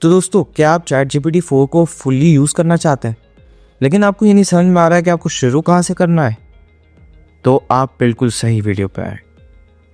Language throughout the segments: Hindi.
तो दोस्तों, क्या आप चैट जीपीटी 4 को फुल्ली यूज़ करना चाहते हैं, लेकिन आपको ये नहीं समझ में आ रहा है कि आपको शुरू कहाँ से करना है? तो आप बिल्कुल सही वीडियो पे आए।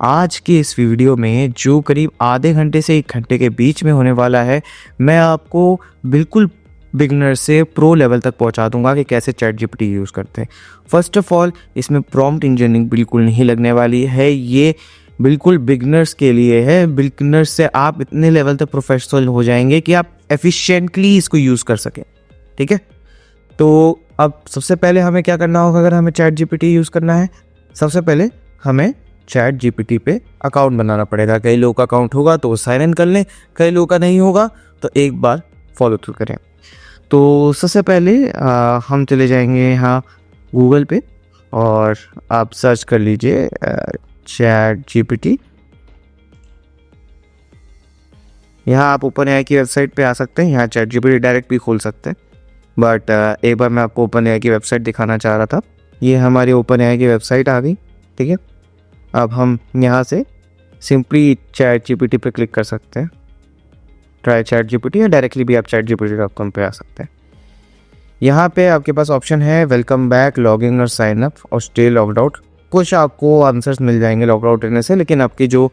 आज की इस वीडियो में जो करीब आधे घंटे से 1 घंटे के बीच में होने वाला है, मैं आपको बिल्कुल बिगनर से प्रो लेवल तक पहुंचा दूंगा कि कैसे चैट जीपीटी यूज़ करते हैं। फर्स्ट ऑफ ऑल, इसमें प्रॉम्प्ट इंजीनियरिंग बिल्कुल नहीं लगने वाली है। ये बिल्कुल बिगनर्स के लिए है। बिगनर्स से आप इतने लेवल तक प्रोफेशनल हो जाएंगे कि आप एफिशिएंटली इसको यूज़ कर सकें। ठीक है, तो अब सबसे पहले हमें क्या करना होगा अगर हमें चैट जीपीटी यूज़ करना है? सबसे पहले हमें चैट जीपीटी पे अकाउंट बनाना पड़ेगा। कई लोगों का अकाउंट होगा तो वो साइन इन कर लें, कई लोगों का नहीं होगा तो एक बार फॉलो थ्रू करें। तो सबसे पहले हम चले जाएंगे यहाँ गूगल पे और आप सर्च कर लीजिए चैट जीपीटी। यहाँ आप ओपन एआई की वेबसाइट पे आ सकते हैं। यहाँ चैट जीपीटी डायरेक्ट भी खोल सकते हैं, बट एक बार मैं आपको ओपन एआई की वेबसाइट दिखाना चाह रहा था। ये हमारी ओपन एआई की वेबसाइट आ गई। ठीक है, अब हम यहाँ से सिंपली चैट जीपीटी पे क्लिक कर सकते हैं, ट्राई चैट जीपीटी, या डायरेक्टली भी आप chatgpt.com पे आ सकते हैं। यहाँ पे आपके पास ऑप्शन है वेलकम बैक, लॉग इन और साइन अप और स्टे लॉग्ड आउट। कुछ आपको आंसर्स मिल जाएंगे लॉग आउट करने से, लेकिन आपकी जो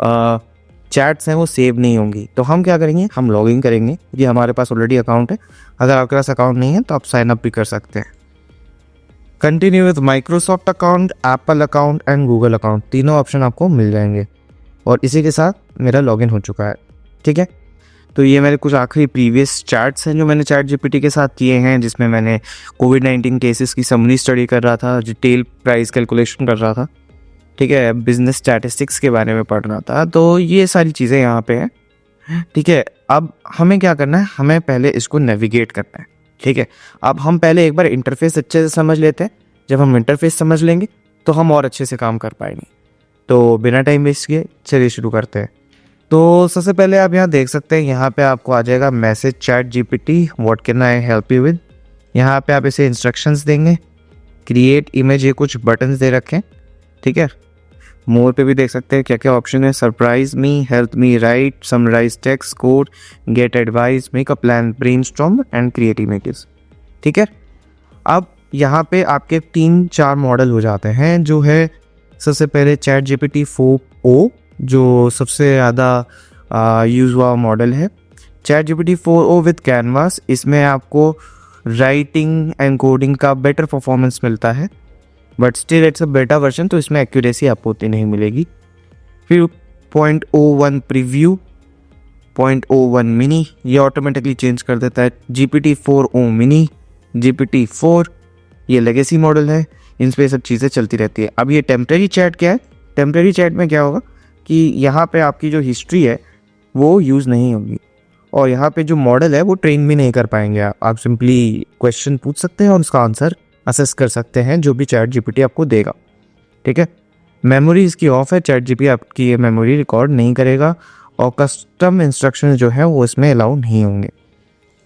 चैट्स हैं वो सेव नहीं होंगी। तो हम क्या करेंगे, हम लॉग इन करेंगे। ये हमारे पास ऑलरेडी अकाउंट है। अगर आपके पास अकाउंट नहीं है तो आप साइन अप भी कर सकते हैं। Continue with Microsoft account, Apple account and Google account, तीनों ऑप्शन आपको मिल जाएंगे। और इसी के साथ मेरा लॉगिन हो चुका है। ठीक है, तो ये मेरे कुछ आखिरी प्रीवियस चैट्स हैं जो मैंने चैट जीपीटी के साथ किए हैं, जिसमें मैंने कोविड-19 केसेस की समरी स्टडी कर रहा था, डिटेल प्राइस कैलकुलेशन कर रहा था। ठीक है, बिजनेस स्टैटिस्टिक्स के बारे में पढ़ रहा था। तो ये सारी चीज़ें यहाँ पे हैं। ठीक है, अब हमें क्या करना है, हमें पहले इसको नेविगेट करना है। ठीक है, अब हम पहले एक बार इंटरफेस अच्छे से समझ लेते हैं। जब हम इंटरफेस समझ लेंगे तो हम और अच्छे से काम कर पाएंगे। तो बिना टाइम वेस्ट किए चलिए शुरू करते हैं। तो सबसे पहले आप यहाँ देख सकते हैं, यहाँ पे आपको आ जाएगा message chat GPT what can I help you with. यहाँ पे आप इसे इंस्ट्रक्शंस देंगे, क्रिएट इमेज, ये कुछ बटन्स दे रखे हैं। ठीक है, मोर पे भी देख सकते हैं क्या क्या ऑप्शन है। Surprise me, help me write, summarize text, code, get advice, make a plan, brainstorm and create images. ठीक है, अब यहाँ पे आपके 3-4 मॉडल हो जाते हैं। जो है सबसे पहले चैट जीपीटी 4o, जो सबसे ज़्यादा यूज़ हुआ मॉडल है। Chat GPT 4o with canvas, इसमें आपको राइटिंग एंड कोडिंग का बेटर परफॉर्मेंस मिलता है, but still it's a beta version, तो इसमें एक्यूरेसी आपको उतनी नहीं मिलेगी। फिर 0.01 प्रीव्यू, 0.01 मिनी, ये ऑटोमेटिकली चेंज कर देता है। जीपीटी 4o मिनी, जीपीटी 4, ये लेगेसी मॉडल है। इन पर सब चीज़ें चलती रहती है। अब ये टेम्परेरी चैट क्या है? टेम्परेरी चैट में क्या होगा कि यहाँ पे आपकी जो हिस्ट्री है वो यूज़ नहीं होगी, और यहाँ पे जो मॉडल है वो ट्रेन भी नहीं कर पाएंगे। आप सिंपली क्वेश्चन पूछ सकते हैं और उसका आंसर असेस कर सकते हैं जो भी चैट जीपीटी आपको देगा। ठीक है, मेमोरी इसकी ऑफ है, चैट जीपीटी आपकी ये मेमोरी रिकॉर्ड नहीं करेगा, और कस्टम इंस्ट्रक्शन जो है वो इसमें अलाउ नहीं होंगे।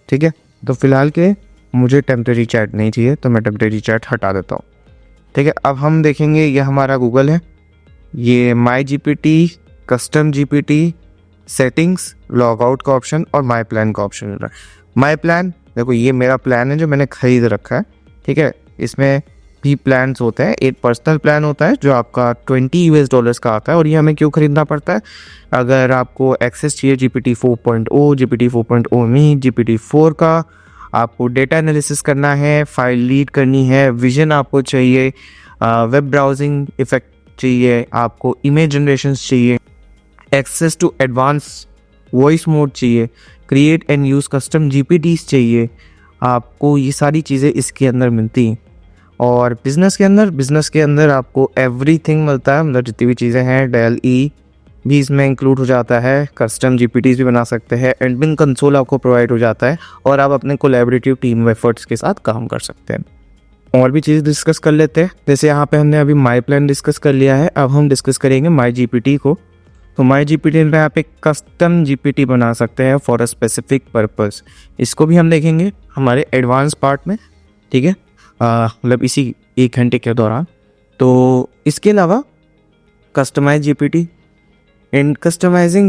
ठीक है, तो फिलहाल के मुझे टेम्परेरी चैट नहीं चाहिए, तो मैं टेम्परेरी चैट हटा देता हूँ। ठीक है, अब हम देखेंगे, ये हमारा गूगल है, ये my GPT, custom GPT, settings, log out का ऑप्शन और माई प्लान का ऑप्शन मिल रहा है। माई प्लान, देखो ये मेरा प्लान है जो मैंने खरीद रखा है। ठीक है, इसमें भी प्लान्स होते हैं। एक पर्सनल प्लान होता है जो आपका $20 का आता है, और ये हमें क्यों खरीदना पड़ता है? अगर आपको एक्सेस चाहिए जीपीटी 4.0, जीपीटी 4.0 में जीपीटी 4 का, आपको डेटा एनालिसिस करना है, फाइल लीड करनी है, विजन आपको चाहिए, वेब ब्राउजिंग इफेक्ट चाहिए, आपको इमेज जनरेशन चाहिए, access to advance voice mode चाहिए, create and use custom GPTs चाहिए, आपको ये सारी चीज़ें इसके अंदर मिलती हैं। और बिज़नेस के अंदर आपको एवरीथिंग मिलता है, मतलब जितनी भी चीज़ें हैं, डेल ई भी इसमें इंक्लूड हो जाता है, कस्टम जीपीटीज भी बना सकते हैं, एडमिन कंसोल आपको प्रोवाइड हो जाता है, और आप अपने कोलैबोरेटिव टीम एफर्ट्स के साथ काम कर सकते हैं। और भी चीज़ डिस्कस कर लेते हैं। जैसे यहाँ पे हमने अभी माई प्लान डिस्कस कर लिया है, अब हम डिस्कस करेंगे माई जीपीटी को। तो माई जीपीटी में आप एक कस्टम जीपीटी बना सकते हैं फॉर अ स्पेसिफिक पर्पस। इसको भी हम देखेंगे हमारे एडवांस पार्ट में। ठीक है, मतलब इसी 1 घंटे के दौरान। तो इसके अलावा customize GPT, In customizing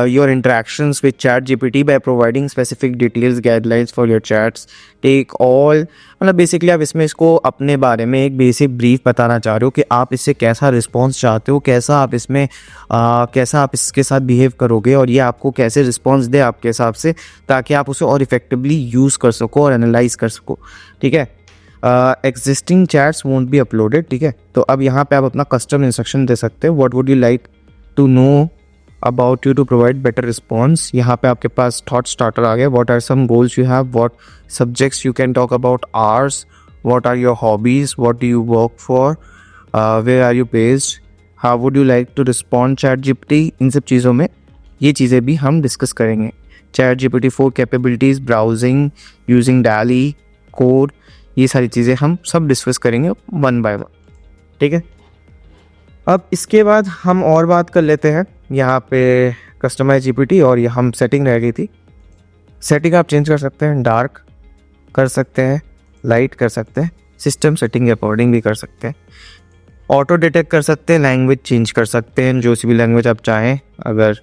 your interactions with ChatGPT by providing specific details guidelines for your chats, take all, मतलब बेसिकली आप इसमें इसको अपने बारे में एक बेसिक ब्रीफ बताना चाह रहे हो कि आप इससे कैसा रिस्पॉन्स चाहते हो, कैसा आप इसमें कैसा आप इसके साथ बिहेव करोगे और ये आपको कैसे रिस्पॉन्स दे आपके हिसाब से, ताकि आप उसे और इफेक्टिवली यूज़ कर सको और एनालाइज कर सको। ठीक है, existing chats won't be uploaded. ठीक है, तो अब यहाँ पे आप अपना कस्टम इंस्ट्रक्शन दे सकते हो। What would you like to know about you to provide better response. यहाँ पे आपके पास थॉट स्टार्टर आ गया। What are some goals you have, what subjects you can talk about hours, what are your hobbies, what do you work for, where are you based, how would you like to respond ChatGPT. इन सब चीज़ों में ये चीज़ें भी हम डिस्कस करेंगे। Chat GPT 4 capabilities, browsing, using DALL-E, code, ये सारी चीज़ें हम सब डिस्कस करेंगे वन बाय वन। ठीक है, अब इसके बाद हम और बात कर लेते हैं यहाँ पे कस्टमाइज जीपीटी, और ये हम सेटिंग रह गई थी। सेटिंग आप चेंज कर सकते हैं, डार्क कर सकते हैं, लाइट कर सकते हैं, सिस्टम सेटिंग के अकॉर्डिंग भी कर सकते हैं, ऑटो डिटेक्ट कर सकते हैं, लैंग्वेज चेंज कर सकते हैं, जो सी भी लैंग्वेज आप चाहें। अगर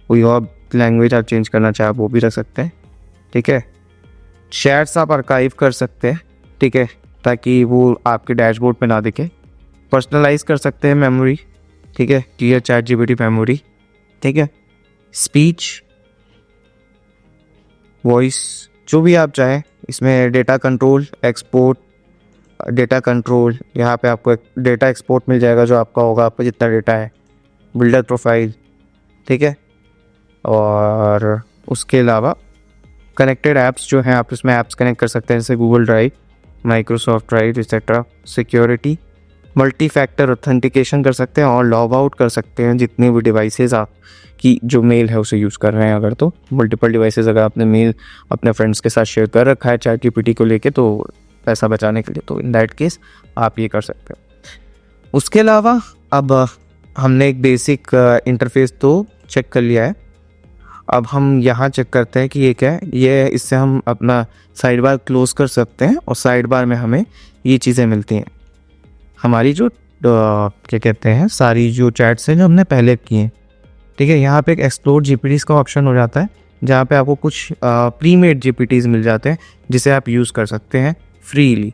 कोई और लैंग्वेज आप चेंज करना चाहें वो भी रख सकते हैं। ठीक है, चैट्स आप आर्काइव कर सकते हैं। ठीक है, ताकि वो आपके डैशबोर्ड पे ना दिखे। पर्सनलाइज कर सकते हैं मेमोरी। ठीक है, क्लियर चैट जीपीटी मेमोरी। ठीक है, स्पीच, वॉइस, जो भी आप चाहें। इसमें data control, export, data control, यहाँ पे आपको एक डेटा एक्सपोर्ट मिल जाएगा जो आपका होगा, आपका जितना डेटा है, बिल्डर प्रोफाइल। ठीक है, और उसके अलावा कनेक्टेड ऐप्स जो हैं, आप इसमें ऐप्स कनेक्ट कर सकते हैं, जैसे Google drive, Microsoft drive etcetera. Security, multi factor authentication कर सकते हैं और लॉग आउट कर सकते हैं जितने भी डिवाइसेस आपकी जो मेल है उसे यूज़ कर रहे हैं। अगर तो मल्टीपल डिवाइसेस अगर आपने मेल अपने फ्रेंड्स के साथ शेयर कर रखा है चैट जीपीटी को लेके, तो पैसा बचाने के लिए, तो इन दैट केस आप ये कर सकते हो। उसके अलावा अब हमने एक बेसिक इंटरफेस तो चेक कर लिया है। अब हम यहाँ चेक करते हैं कि ये क्या है। ये इससे हम अपना साइड बार क्लोज कर सकते हैं और साइड बार में हमें ये चीज़ें मिलती हैं, हमारी जो क्या कहते हैं, सारी जो चैट्स हैं जो हमने पहले की हैं। ठीक है, यहाँ पे एक एक्सप्लोर जीपीटीज़ का ऑप्शन हो जाता है, जहाँ पे आपको कुछ प्रीमेड जीपीटीज़ मिल जाते हैं जिसे आप यूज़ कर सकते हैं फ्रीली।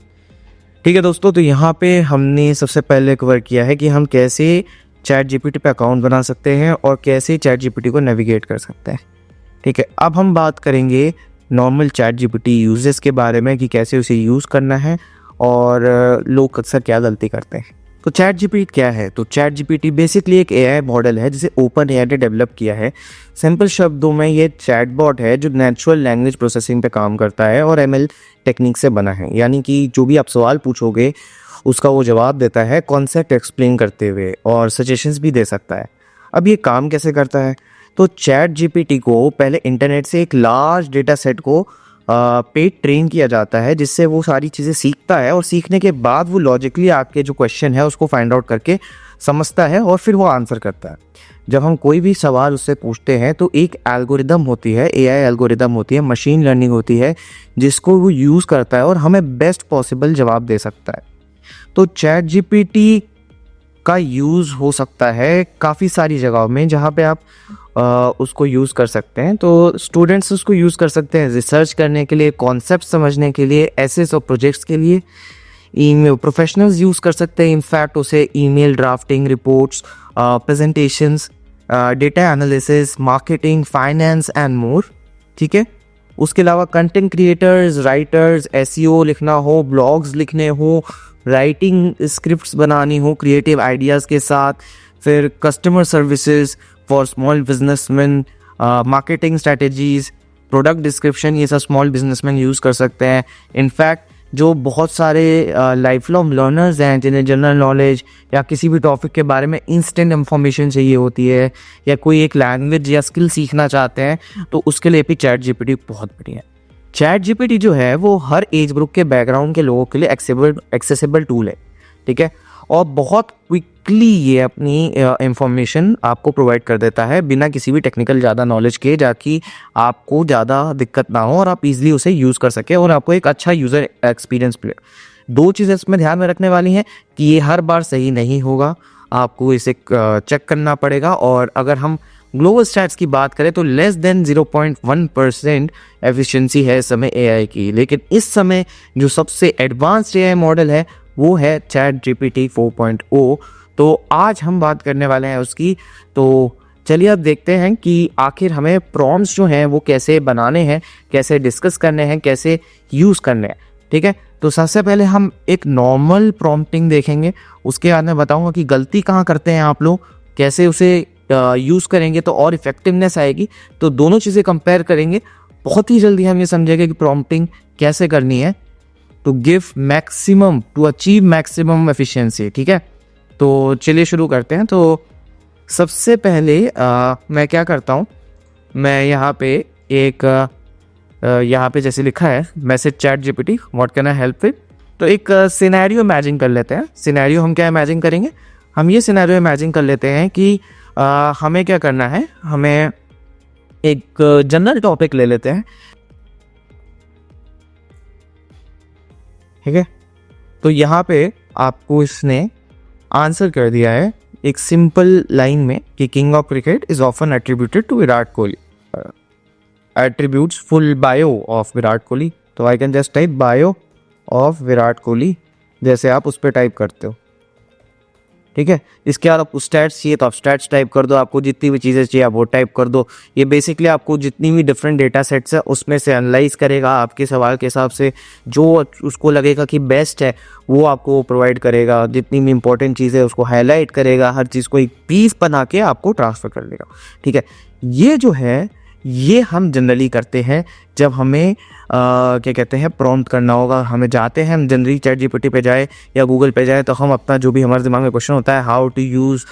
ठीक है दोस्तों, तो यहाँ पे हमने सबसे पहले कवर किया है कि हम कैसे चैट जीपीटी पे अकाउंट बना सकते हैं और कैसे चैट जीपीटी को नेविगेट कर सकते हैं। ठीक है, अब हम बात करेंगे नॉर्मल चैट जीपीटी यूजेस के बारे में कि कैसे उसे यूज़ करना है और लोग अक्सर क्या गलती करते हैं। तो चैट जीपीटी क्या है? तो चैट जीपीटी बेसिकली एक एआई मॉडल है जिसे ओपन एआई ने डेवलप किया है। सिंपल शब्दों में ये चैटबॉट है जो नेचुरल लैंग्वेज प्रोसेसिंग पे काम करता है और एमएल टेक्निक से बना है, यानी कि जो भी आप सवाल पूछोगे उसका वो जवाब देता है कॉन्सेप्ट एक्सप्लेन करते हुए, और सजेशंस भी दे सकता है। अब ये काम कैसे करता है? तो चैट जीपीटी को पहले इंटरनेट से एक लार्ज डेटा सेट को पे ट्रेन किया जाता है, जिससे वो सारी चीज़ें सीखता है और सीखने के बाद वो लॉजिकली आपके जो क्वेश्चन है उसको फाइंड आउट करके समझता है और फिर वो आंसर करता है। जब हम कोई भी सवाल उससे पूछते हैं तो एक एल्गोरिदम होती है, एआई एल्गोरिदम होती है, मशीन लर्निंग होती है, जिसको वो यूज़ करता है और हमें बेस्ट पॉसिबल जवाब दे सकता है। तो चैट जीपीटी का यूज़ हो सकता है काफ़ी सारी जगहों में जहाँ पे आप उसको यूज़ कर सकते हैं। तो स्टूडेंट्स उसको यूज़ कर सकते हैं रिसर्च करने के लिए, कॉन्सेप्ट समझने के लिए, एसेस और प्रोजेक्ट्स के लिए। ईमेल प्रोफेशनल्स यूज़ कर सकते हैं इनफैक्ट उसे email drafting, reports, presentations, data analysis, marketing, finance and more. ठीक है, उसके अलावा कंटेंट क्रिएटर्स, राइटर्स, एसईओ लिखना हो, ब्लॉग्स लिखने हो, राइटिंग स्क्रिप्ट्स बनानी हो क्रिएटिव आइडियाज़ के साथ, फिर customer services for small businessman, marketing strategies, product description, ये सब स्मॉल बिजनेसमैन यूज़ कर सकते हैं। इनफैक्ट जो बहुत सारे लाइफ लॉन्ग लर्नर्स हैं जिन्हें जनरल नॉलेज या किसी भी टॉपिक के बारे में इंस्टेंट इंफॉर्मेशन चाहिए होती है, या कोई एक लैंग्वेज या स्किल सीखना चाहते हैं, तो उसके लिए भी चैट जीपीटी बहुत बढ़िया है। चैट जीपीटी जो है वो हर एज ग्रुप के बैकग्राउंड के लोगों के लिए एक्सेसिबल टूल है। ठीक है, और बहुत क्विकली ये अपनी इंफॉर्मेशन आपको प्रोवाइड कर देता है बिना किसी भी टेक्निकल ज़्यादा नॉलेज के, जाकि आपको ज़्यादा दिक्कत ना हो और आप इजीली उसे यूज़ कर सके और आपको एक अच्छा यूज़र एक्सपीरियंस मिले। दो चीज़ें इसमें ध्यान में रखने वाली हैं कि ये हर बार सही नहीं होगा। आपको इसे चेक करना पड़ेगा। और अगर हम ग्लोबल स्टैट्स की बात करें तो लेस देन 0.1% एफिशिएंसी है इस समय एआई की। लेकिन इस समय जो सबसे एडवांस्ड एआई मॉडल है वो है चैट जीपीटी 4.0। तो आज हम बात करने वाले हैं उसकी। तो चलिए अब देखते हैं कि आखिर हमें प्रॉम्प्ट्स जो हैं वो कैसे बनाने हैं, कैसे डिस्कस करने हैं, कैसे यूज़ करने हैं। ठीक है, तो सबसे पहले हम एक नॉर्मल प्रॉम्प्टिंग देखेंगे, उसके बाद मैं बताऊंगा कि गलती कहाँ करते हैं आप लोग, कैसे उसे यूज़ करेंगे तो और इफेक्टिवनेस आएगी। तो दोनों चीज़ें कंपेयर करेंगे, बहुत ही जल्दी हम ये समझेंगे कि प्रॉम्प्टिंग कैसे करनी है to give maximum, to achieve maximum efficiency. ठीक है, तो चलिए शुरू करते हैं। तो सबसे पहले मैं क्या करता हूँ, मैं यहाँ पे एक यहाँ पे जैसे लिखा है message chat GPT what can I help with, तो एक सिनेरियो इमेजिन कर लेते हैं। सिनेरियो हम क्या इमेजिन करेंगे, हम ये सिनेरियो इमेजिन कर लेते हैं कि हमें क्या करना है, हमें एक जनरल टॉपिक ले लेते हैं। ठीक है, तो यहाँ पे आपको इसने आंसर कर दिया है एक सिंपल लाइन में कि king of cricket is often attributed to Virat Kohli, attributes full bio of Virat Kohli. तो I can just type bio of Virat Kohli, जैसे आप उस पर टाइप करते हो। ठीक है, इसके बाद आपको स्टैट्स चाहिए तो आप स्टैट्स टाइप कर दो, आपको जितनी भी चीज़ें चाहिए आप वो टाइप कर दो। ये बेसिकली आपको जितनी भी डिफरेंट डेटा सेट्स है उसमें से एनालाइज करेगा, आपके सवाल के हिसाब से जो उसको लगेगा कि बेस्ट है वो आपको प्रोवाइड करेगा। जितनी भी इंपॉर्टेंट चीज़ें उसको हाईलाइट करेगा, हर चीज़ को एक पीस बना के आपको ट्रांसफ़र कर देगा। ठीक है, ये जो है ये हम जनरली करते हैं जब हमें क्या कहते हैं प्रॉम्प्ट करना होगा। हमें जाते हैं, हम जनरली चैट जीपीटी पे जाए या गूगल पे जाए तो हम अपना जो भी हमारे दिमाग में क्वेश्चन होता है, how to use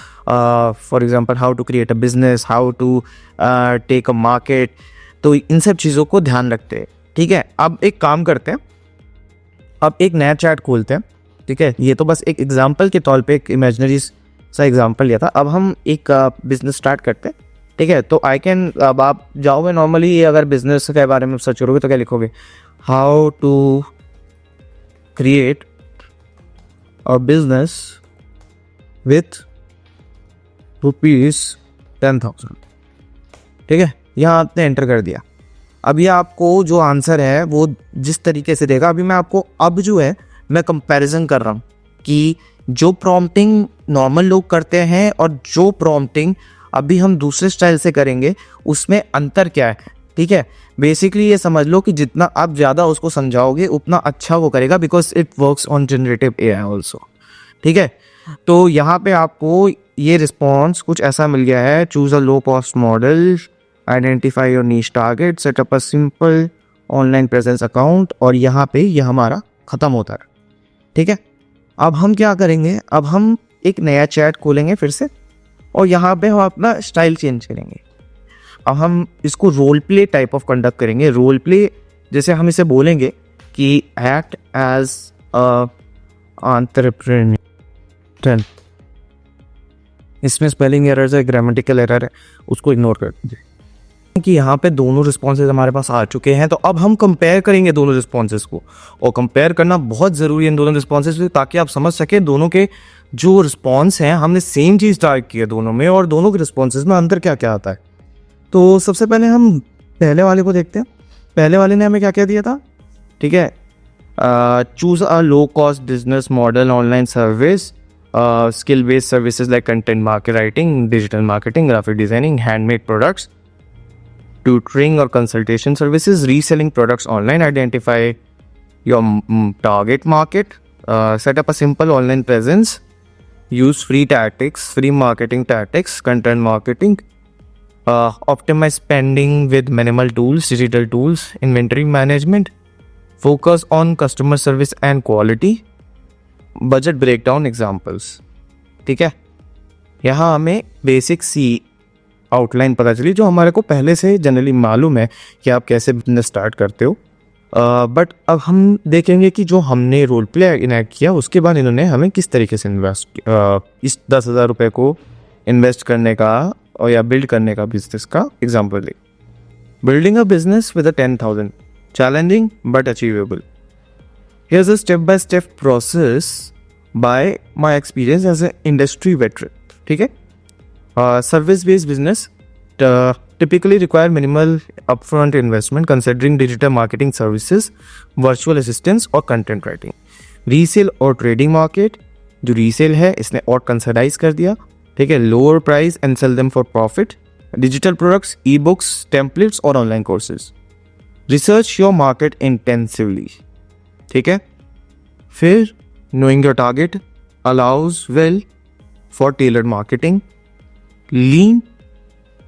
for example how to create a business, how to take a market, तो इन सब चीज़ों को ध्यान रखते हैं। ठीक है, अब एक काम करते हैं, अब एक नया चैट खोलते हैं। ठीक है, ये तो बस एक एग्जाम्पल के तौर पर एक इमेजनरी सा एग्जाम्पल लिया था। अब हम एक बिजनेस स्टार्ट करते हैं। ठीक है, तो आई कैन, अब आप जाओगे नॉर्मली अगर बिजनेस के बारे में सर्च करोगे तो क्या लिखोगे, how to create a business with ₹10,000। ठीक है, यहाँ आपने एंटर कर दिया। अब ये आपको जो आंसर है वो जिस तरीके से देगा, अभी मैं आपको अब जो है मैं कंपैरिजन कर रहा हूँ कि जो प्रॉम्प्टिंग नॉर्मल लोग करते हैं और जो प्रॉम्प्टिंग अभी हम दूसरे स्टाइल से करेंगे उसमें अंतर क्या है। ठीक है, बेसिकली ये समझ लो कि जितना आप ज़्यादा उसको समझाओगे उतना अच्छा वो करेगा, because it works on generative AI also. ठीक है, तो यहाँ पे आपको ये रिस्पॉन्स कुछ ऐसा मिल गया है, choose a low cost model, identify your niche target, setup a simple online presence account, और यहाँ पे ये हमारा ख़त्म होता है। ठीक है, अब हम क्या करेंगे, अब हम एक नया चैट खोलेंगे फिर से और यहाँ पे हम अपना स्टाइल चेंज करेंगे। अब हम इसको role play type of conduct करेंगे। रोल प्ले जैसे हम इसे बोलेंगे कि एक्ट एज एंटरप्रेन्योर, इसमें स्पेलिंग एरर है, ग्रामेटिकल एरर है, उसको इग्नोर कर दीजिए कि यहाँ पे दोनों रिस्पॉन्सेज हमारे पास आ चुके हैं। तो अब हम कंपेयर करेंगे दोनों रिस्पॉन्सेज को, और कंपेयर करना बहुत ज़रूरी है इन दोनों रिस्पॉन्सेज से, ताकि आप समझ सकें दोनों के जो रिस्पॉन्स हैं, हमने सेम चीज़ टाइप की है दोनों में और दोनों के रिस्पॉन्सेज में अंतर क्या क्या आता है। तो सबसे पहले हम पहले वाले को देखते हैं। पहले वाले ने हमें क्या क्या दिया था। ठीक है, choose a low cost business model, online service, skill based services like content market writing, digital marketing, graphic designing, handmade products, tutoring or consultation services, reselling products online, identify your target market, set up a simple online presence, use free tactics, free marketing tactics, content marketing, optimize spending with minimal tools, digital tools, inventory management, focus on customer service and quality, budget breakdown examples। ठीक है, यहाँ हमें बेसिक सी आउटलाइन पता चली जो हमारे को पहले से जनरली मालूम है कि आप कैसे बिजनेस स्टार्ट करते हो। बट अब हम देखेंगे कि जो हमने रोल प्ले इनैक्ट किया उसके बाद इन्होंने हमें किस तरीके से इन्वेस्ट, इस 10,000 रुपये को इन्वेस्ट करने का और या बिल्ड करने का बिजनेस का एग्जाम्पल ले। Building a business with 10,000, challenging but achievable. Here's a step by step process by my experience as a industry veteran, ठीक है। Service based business typically require minimal upfront investment considering digital marketing services, virtual assistants और content writing. Resale और trading market, जो resale है इसने और consolidate कर दिया, ठीक है, lower price and sell them for profit. Digital products, e-books, templates और online courses. Research your market intensively, ठीक है। फिर knowing your target allows well for tailored marketing. Lean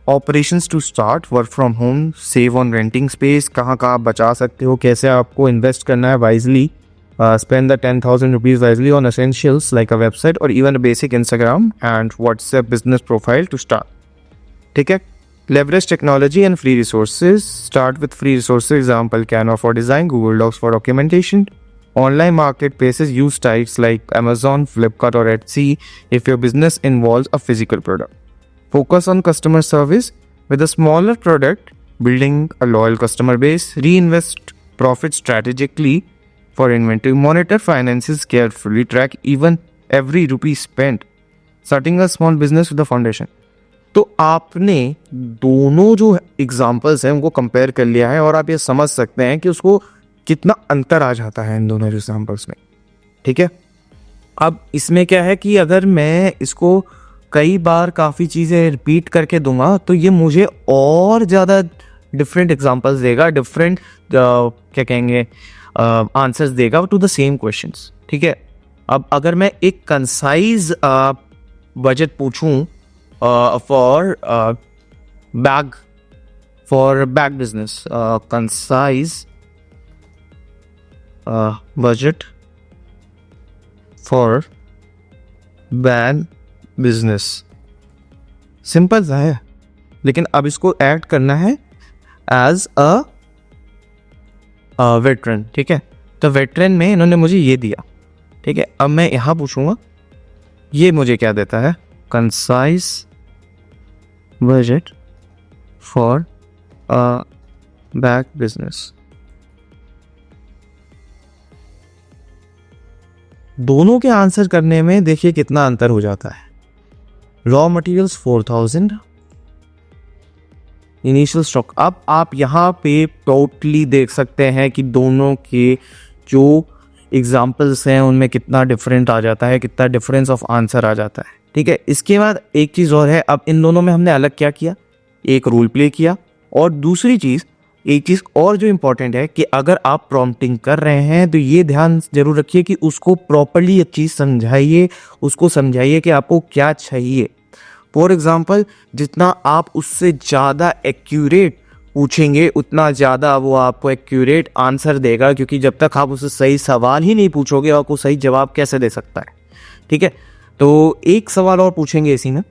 operations to start, work from home, save on renting space, कहाँ कहाँ आप बचा सकते हो, कैसे आपको इन्वेस्ट करना है wisely, spend the 10,000 rupees wisely on essentials like a website और even a basic Instagram and WhatsApp business profile to start, ठीक है। Leverage technology and free resources, start with free resources, example Canva for design, Google Docs for documentation. Online marketplaces use sites like Amazon, Flipkart or Etsy if your business involves a physical product. Focus on customer service with a smaller product, building a loyal customer base. Reinvest profit strategically for inventory. Monitor finances carefully. Track even every rupee spent. Starting a small business with a foundation. तो आपने दोनों जो एग्जाम्पल्स हैं उनको कंपेयर कर लिया है और आप ये समझ सकते हैं कि उसको कितना अंतर आ जाता है इन दोनों एग्जाम्पल्स में, ठीक है। अब इसमें क्या है कि अगर मैं इसको कई बार काफ़ी चीज़ें रिपीट करके दूंगा तो ये मुझे और ज़्यादा डिफरेंट एग्जांपल्स देगा, डिफरेंट क्या कहेंगे आंसर्स देगा टू द सेम क्वेश्चंस, ठीक है। अब अगर मैं एक कंसाइज बजट पूछूं for bag business, concise budget for bag business, simple सा है, लेकिन अब इसको ऐड करना है एज अ वेटरन, ठीक है। तो वेटरन में इन्होंने मुझे ये दिया, ठीक है। अब मैं यहाँ पूछूंगा ये मुझे क्या देता है, concise budget for a bag business. दोनों के आंसर करने में देखिए कितना अंतर हो जाता है। Raw materials 4000, initial stock. अब आप यहाँ पे टोटली देख सकते हैं कि दोनों के जो एग्जाम्पल्स हैं उनमें कितना डिफरेंट आ जाता है, कितना डिफरेंस ऑफ आंसर आ जाता है, ठीक है। इसके बाद एक चीज़ और है, अब इन दोनों में हमने अलग क्या किया, एक रोल प्ले किया, और दूसरी चीज़ एक चीज़ और जो इम्पॉर्टेंट है कि अगर आप प्रॉम्प्टिंग कर रहे हैं तो ये ध्यान जरूर रखिए कि उसको प्रॉपरली एक चीज़ समझाइए, उसको समझाइए कि आपको क्या चाहिए। फॉर एग्जाम्पल, जितना आप उससे ज़्यादा एक्यूरेट पूछेंगे उतना ज़्यादा वो आपको एक्यूरेट आंसर देगा, क्योंकि जब तक आप उससे सही सवाल ही नहीं पूछोगे आपको सही जवाब कैसे दे सकता है, ठीक है। तो एक सवाल और पूछेंगे इसी में,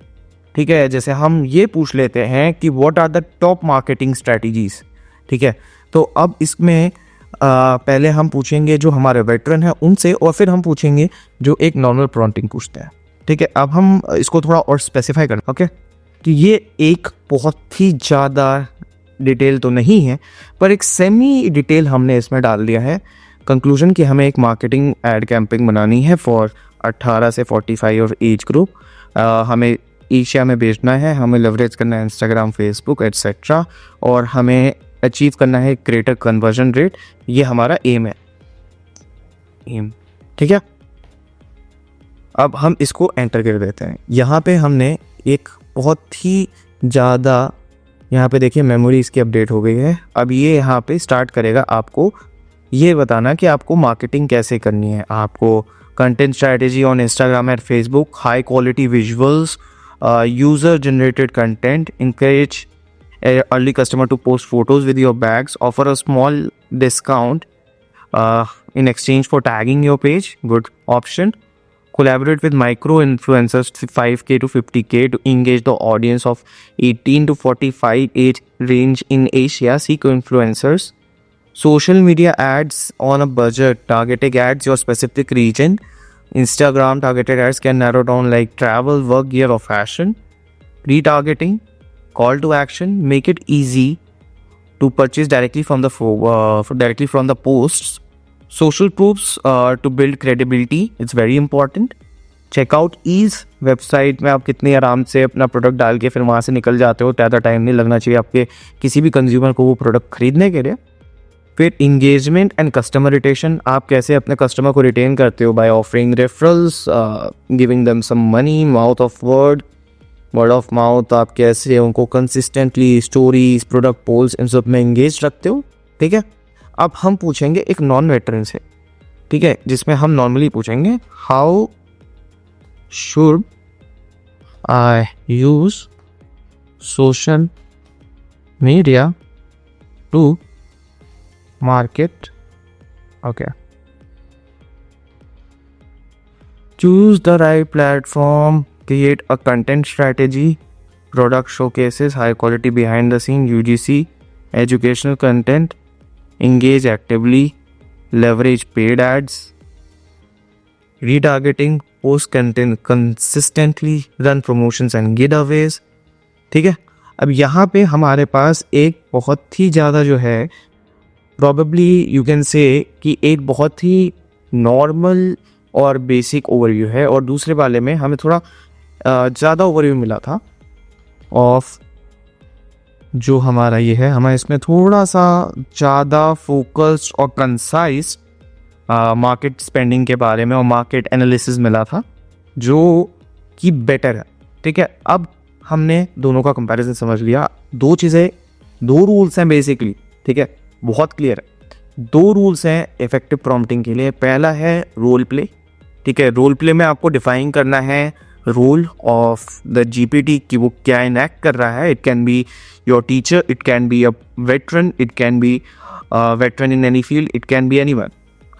ठीक है। जैसे हम ये पूछ लेते हैं कि what are the top marketing strategies, ठीक है। तो अब इसमें पहले हम पूछेंगे जो हमारे वेटरन है उनसे, और फिर हम पूछेंगे जो एक नॉर्मल प्रॉम्प्टिंग पूछते हैं, ठीक है। अब हम इसको थोड़ा और स्पेसिफाई करें, ओके। तो ये एक बहुत ही ज़्यादा डिटेल तो नहीं है, पर एक सेमी डिटेल हमने इसमें डाल दिया है। कंक्लूजन कि हमें एक मार्केटिंग एड कैंपेन बनानी है फॉर 18 से 45 और एज ग्रुप। हमें एशिया में बेचना है, हमें लेवरेज करना है इंस्टाग्राम, फेसबुक एट्सेट्रा, और हमें अचीव करना है ग्रेटर कन्वर्जन रेट। ये हमारा एम है, ठीक है। अब हम इसको एंटर कर देते हैं। यहाँ पे हमने एक बहुत ही ज़्यादा, यहाँ पे देखिए मेमोरी इसकी अपडेट हो गई है। अब ये यहाँ पे स्टार्ट करेगा आपको ये बताना कि आपको मार्केटिंग कैसे करनी है। आपको content strategy on Instagram and Facebook, high quality visuals, user generated content, encourage early customer to post photos with your bags, offer a small discount in exchange for tagging your page, good option. Collaborate with micro influencers 5k to 50k to engage the audience of 18 to 45 age range in Asia. Seek influencers. Social media ads on a budget, targeting ads your specific region. Instagram targeted ads can narrow down like travel, work, gear or fashion. Retargeting, call to action, make it easy to purchase directly from the posts. Social proofs to build credibility, it's very important. Checkout ease, website में आप कितनी आराम से अपना प्रोडक्ट डाल के फिर वहाँ से निकल जाते हो, ज़्यादा टाइम नहीं लगना चाहिए आपके किसी भी कंज्यूमर को वो प्रोडक्ट खरीदने के लिए। फिर इंगेजमेंट एंड कस्टमर रिटेशन, आप कैसे अपने कस्टमर को रिटेन करते हो, by offering referrals, giving them some money, word of mouth, आप कैसे उनको कंसिस्टेंटली स्टोरीज, प्रोडक्ट पोल्स, इन सब में इंगेज रखते हो। ठीक है, अब हम पूछेंगे एक नॉन वेटरन से, ठीक है, जिसमें हम नॉर्मली पूछेंगे how should I use social media to market, okay, choose the right platform, create a content strategy, product showcases, high quality behind the scene, UGC, educational content, engage actively, leverage paid ads, retargeting, post content consistently, run promotions and giveaways। ठीक है, अब यहाँ पे हमारे पास एक बहुत ही ज़्यादा जो है प्रॉबेबली यू कैन से कि एक बहुत ही नॉर्मल और बेसिक ओवरव्यू है, और दूसरे वाले में हमें थोड़ा ज़्यादा ओवरव्यू मिला था ऑफ जो हमारा ये है, हमें इसमें थोड़ा सा ज़्यादा फोकस्ड और कंसाइज मार्केट स्पेंडिंग के बारे में और मार्केट एनालिसिस मिला था जो कि बेटर है। ठीक है, अब हमने दोनों का कंपैरिजन समझ लिया। दो चीज़ें, दो रूल्स हैं बेसिकली, ठीक है, बहुत क्लियर है। दो रूल्स हैं इफेक्टिव प्रॉम्प्टिंग के लिए। पहला है रोल प्ले, ठीक है, रोल प्ले में आपको डिफाइन करना है रोल ऑफ द जीपीटी कि वो क्या इनएक्ट कर रहा है। It can be your teacher, it can be a veteran, it can be veteran in any field, it can be anyone,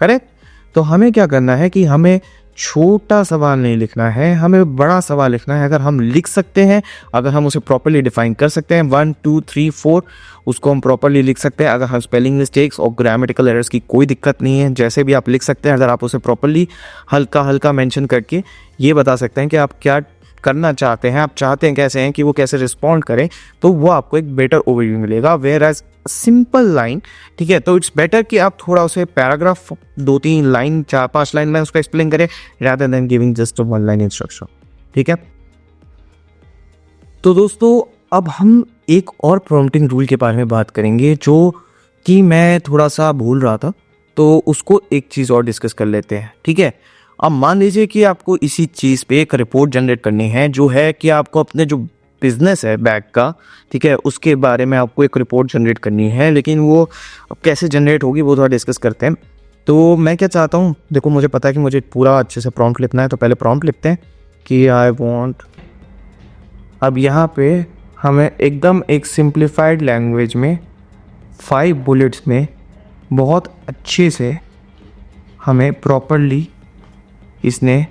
correct. तो हमें क्या करना है कि हमें छोटा सवाल नहीं लिखना है, हमें बड़ा सवाल लिखना है। अगर हम लिख सकते हैं, अगर हम उसे प्रॉपरली डिफाइन कर सकते हैं 1 2 3 4, उसको हम प्रॉपरली लिख सकते हैं। अगर हम स्पेलिंग मिस्टेक्स और ग्रामेटिकल एरर्स की कोई दिक्कत नहीं है, जैसे भी आप लिख सकते हैं। अगर आप उसे प्रॉपरली हल्का हल्का मेंशन करके ये बता सकते हैं कि आप क्या करना चाहते हैं, आप चाहते हैं कैसे हैं कि वो कैसे रिस्पॉन्ड करें, तो वो आपको एक बेटर ओवरव्यू मिलेगा। वेयर एज सिंपल लाइन, ठीक है, तो इट्स बेटर कि आप थोड़ा उसे पैराग्राफ 2-3 लाइन 4-5 लाइन में उसको एक्सप्लेन करें rather than giving just 1 line instruction. ठीक है, तो दोस्तों अब हम एक और प्रॉम्प्टिंग रूल के बारे में बात करेंगे जो कि मैं थोड़ा सा भूल रहा था, तो उसको एक चीज़ और डिस्कस कर लेते हैं। ठीक है, अब मान लीजिए कि आपको इसी चीज़ पे एक रिपोर्ट जनरेट करनी है, जो है कि आपको अपने जो बिजनेस है बैग का, ठीक है, उसके बारे में आपको एक रिपोर्ट जनरेट करनी है। लेकिन वो कैसे जनरेट होगी वो थोड़ा डिस्कस करते हैं। तो मैं क्या चाहता हूँ, देखो मुझे पता है कि मुझे पूरा अच्छे से प्रॉम्प्ट लिखना है, तो पहले प्रॉम्प्ट लिखते हैं कि आई वांट। अब यहाँ पे हमें एकदम एक सिंप्लीफाइड लैंग्वेज में 5 बुलेट्स में बहुत अच्छे से हमें प्रॉपरली इसने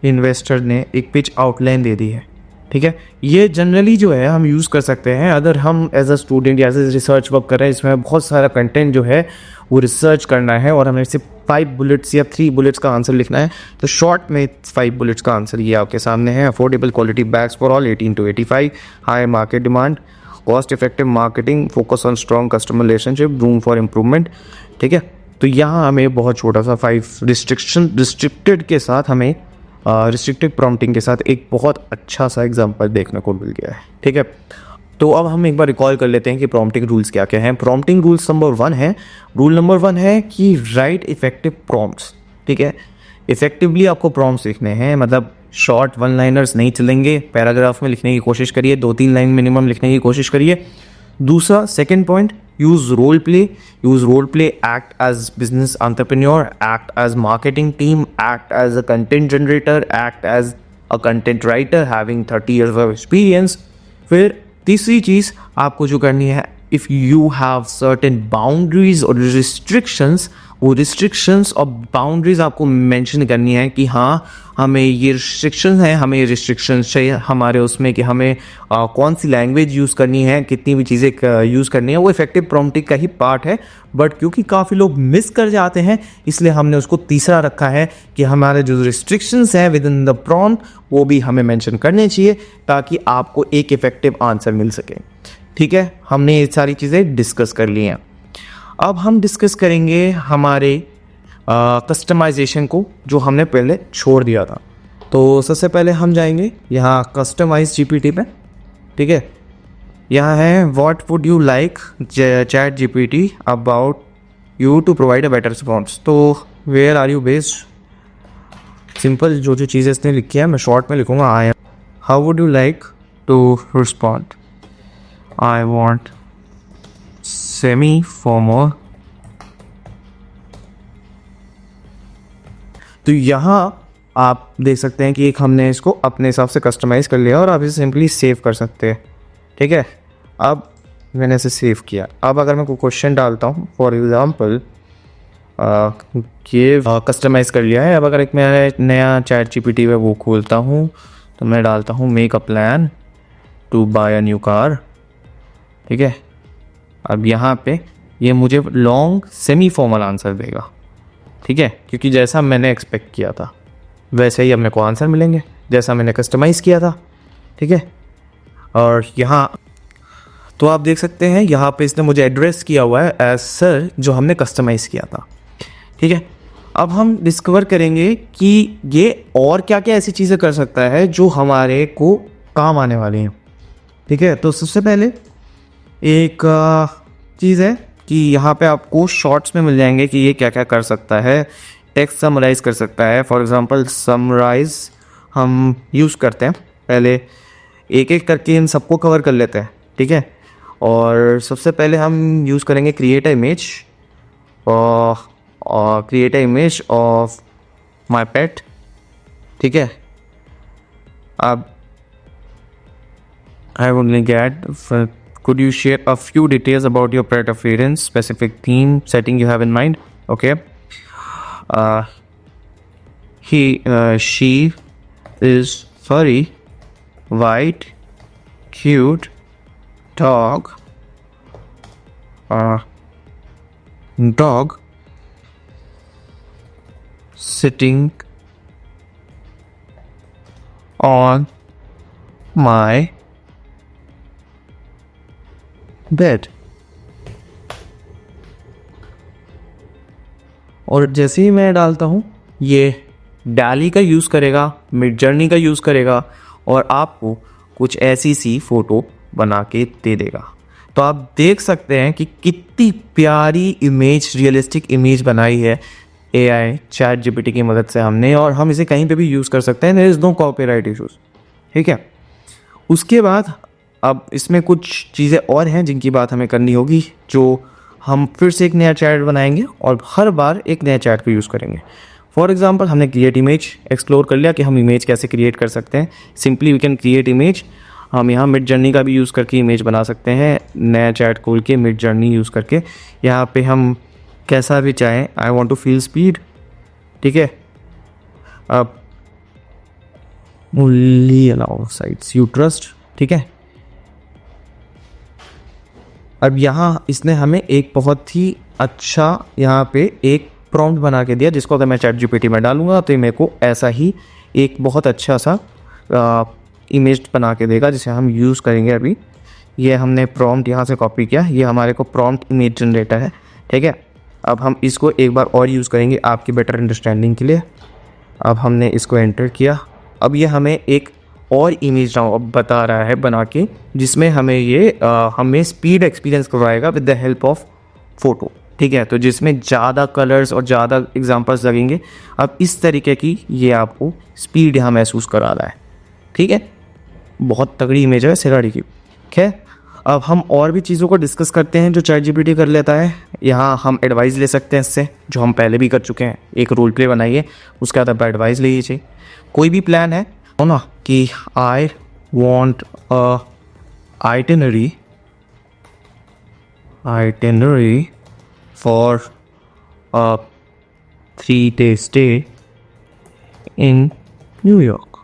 इन्वेस्टर ने एक पिच आउटलाइन दे दी है। ठीक है, ये जनरली जो है हम यूज़ कर सकते हैं अगर हम एज अ स्टूडेंट या एज अ रिसर्च वर्क कर रहे हैं। इसमें बहुत सारा कंटेंट जो है वो रिसर्च करना है और हमें सिर्फ 5 बुलेट्स या 3 बुलेट्स का आंसर लिखना है। तो शॉर्ट में 5 बुलेट्स का आंसर ये आपके सामने है। Affordable quality bags for all 18 to 85, high market demand, cost effective marketing, focus on strong customer relationship, room for improvement. ठीक है, तो यहाँ हमें बहुत छोटा सा 5 रिस्ट्रिक्टेड के साथ हमें रिस्ट्रिक्टेड प्रॉम्प्टिंग के साथ एक बहुत अच्छा सा एग्जांपल देखने को मिल गया है। ठीक है, तो अब हम एक बार रिकॉल कर लेते हैं कि प्रॉम्प्टिंग रूल्स क्या क्या हैं। प्रॉम्प्टिंग रूल्स नंबर 1 है, रूल नंबर 1 है कि राइट इफेक्टिव प्रॉम्प्ट्स। ठीक है, इफेक्टिवली आपको प्रॉम्प्ट्स लिखने हैं, मतलब शॉर्ट 1 लाइनर्स नहीं चलेंगे, पैराग्राफ में लिखने की कोशिश करिए, 2-3 लाइन मिनिमम लिखने की कोशिश करिए। दूसरा, second point, use role play. Use role play, act as business entrepreneur, act as marketing team, act as a content generator, act as a content writer having 30 years of experience. फिर तीसरी चीज़ आपको जो करनी है, if you have certain boundaries और रिस्ट्रिक्शंस, वो रिस्ट्रिक्शंस और बाउंड्रीज आपको मेंशन करनी है कि हाँ हमें ये रिस्ट्रिक्शन है, हमें रिस्ट्रिक्शंस चाहिए हमारे उसमें कि हमें कौन सी लैंग्वेज यूज़ करनी है, कितनी भी चीज़ें यूज़ करनी है। वो इफेक्टिव प्रॉम्प्टिंग का ही पार्ट है, बट क्योंकि काफ़ी लोग मिस कर जाते हैं इसलिए हमने उसको तीसरा रखा है कि हमारे जो रिस्ट्रिक्शंस हैं विद इन द प्रॉम्प्ट वो भी हमें मेंशन करने चाहिए ताकि आपको एक इफेक्टिव आंसर मिल सके। ठीक है, हमने ये सारी चीज़ें डिस्कस कर ली हैं। अब हम डिस्कस करेंगे हमारे कस्टमाइजेशन को जो हमने पहले छोड़ दिया था। तो सबसे पहले हम जाएंगे यहाँ कस्टमाइज जीपीटी पे, ठीक है। यहाँ है what would you like ChatGPT about you to provide a better response. तो where are you based, simple जो चीज़ें इसने लिखी है मैं शॉर्ट में लिखूँगा। I am, how would you like to respond, I want semi formal. तो यहाँ आप देख सकते हैं कि एक हमने इसको अपने हिसाब से कस्टमाइज कर लिया और आप इसे सिंपली सेव कर सकते हैं, ठीक है। अब मैंने इसे सेव किया। अब अगर मैं कोई क्वेश्चन डालता हूँ, फॉर एग्जांपल ये कस्टमाइज़ कर लिया है। अब अगर एक मैं नया चैट जीपीटी में वो खोलता हूँ तो मैं डालता हूँ make a plan to buy a new car, ठीक है। अब यहाँ पे ये मुझे लॉन्ग सेमी फॉर्मल आंसर देगा, ठीक है, क्योंकि जैसा मैंने एक्सपेक्ट किया था वैसे ही अब मेरे को आंसर मिलेंगे जैसा मैंने कस्टमाइज़ किया था, ठीक है। और यहाँ तो आप देख सकते हैं यहाँ पे इसने मुझे एड्रेस किया हुआ है एज सर जो हमने कस्टमाइज़ किया था, ठीक है। अब हम डिस्कवर करेंगे कि ये और क्या क्या ऐसी चीज़ें कर सकता है जो हमारे को काम आने वाली हैं, ठीक है। तो सबसे पहले एक चीज़ है कि यहाँ पे आपको शॉर्ट्स में मिल जाएंगे कि ये क्या क्या कर सकता है। टेक्स्ट समराइज़ कर सकता है, फॉर एग्जांपल समराइज़ हम यूज़ करते हैं, पहले एक एक करके इन सबको कवर कर लेते हैं, ठीक है। और सबसे पहले हम यूज़ करेंगे क्रिएट अ इमेज और create a image of my पेट, ठीक है। अब I would get could you share a few details about your pet appearance, specific theme setting you have in mind, okay. She is furry, white, cute dog, sitting on my bed. और जैसे ही मैं डालता हूँ ये डाली का यूज़ करेगा, मिड जर्नी का यूज़ करेगा और आपको कुछ ऐसी सी फ़ोटो बना के दे देगा। तो आप देख सकते हैं कि कितनी प्यारी इमेज, रियलिस्टिक इमेज बनाई है एआई चैट जीपीटी की मदद से हमने, और हम इसे कहीं पे भी यूज़ कर सकते हैं, there is no copyright issues, ठीक है। उसके बाद अब इसमें कुछ चीज़ें और हैं जिनकी बात हमें करनी होगी, जो हम फिर से एक नया चैट बनाएंगे और हर बार एक नया चैट को यूज़ करेंगे। फॉर एग्जांपल हमने क्रिएट इमेज एक्सप्लोर कर लिया कि हम इमेज कैसे क्रिएट कर सकते हैं। Simply we can create image. हम यहाँ मिड जर्नी का भी यूज़ करके इमेज बना सकते हैं, नया चैट खोल के मिड जर्नी यूज़ करके। यहाँ पे हम कैसा भी चाहें, I want to feel speed, ठीक है। अब only allow sites you trust, ठीक है। अब यहाँ इसने हमें एक बहुत ही अच्छा यहाँ पे एक प्रॉम्प्ट बना के दिया, जिसको अगर मैं चैट जीपीटी में डालूंगा तो मेरे को ऐसा ही एक बहुत अच्छा सा इमेज बना के देगा, जिसे हम यूज़ करेंगे। अभी ये हमने प्रॉम्प्ट यहाँ से कॉपी किया, ये हमारे को प्रॉम्प्ट इमेज जनरेटर है, ठीक है। अब हम इसको एक बार और यूज़ करेंगे आपकी बेटर अंडरस्टैंडिंग के लिए। अब हमने इसको एंटर किया। अब ये हमें एक और इमेज बता रहा है बना के, जिसमें हमें ये हमें स्पीड एक्सपीरियंस करवाएगा with the help of photo, ठीक है। तो जिसमें ज़्यादा कलर्स और ज़्यादा एग्जांपल्स लगेंगे। अब इस तरीके की ये आपको स्पीड यहाँ महसूस करा रहा है, ठीक है। बहुत तगड़ी इमेज है सिराड़ी की, ठीक है। अब हम और भी चीज़ों को डिस्कस करते हैं जो चैट जीपीटी कर लेता है। यहाँ हम एडवाइस ले सकते हैं इससे, जो हम पहले भी कर चुके हैं। एक रोल प्ले बनाइए, उसके बाद आप एडवाइस ले लीजिए। कोई भी प्लान है ना कि I want a itinerary for a 3-day stay in New York,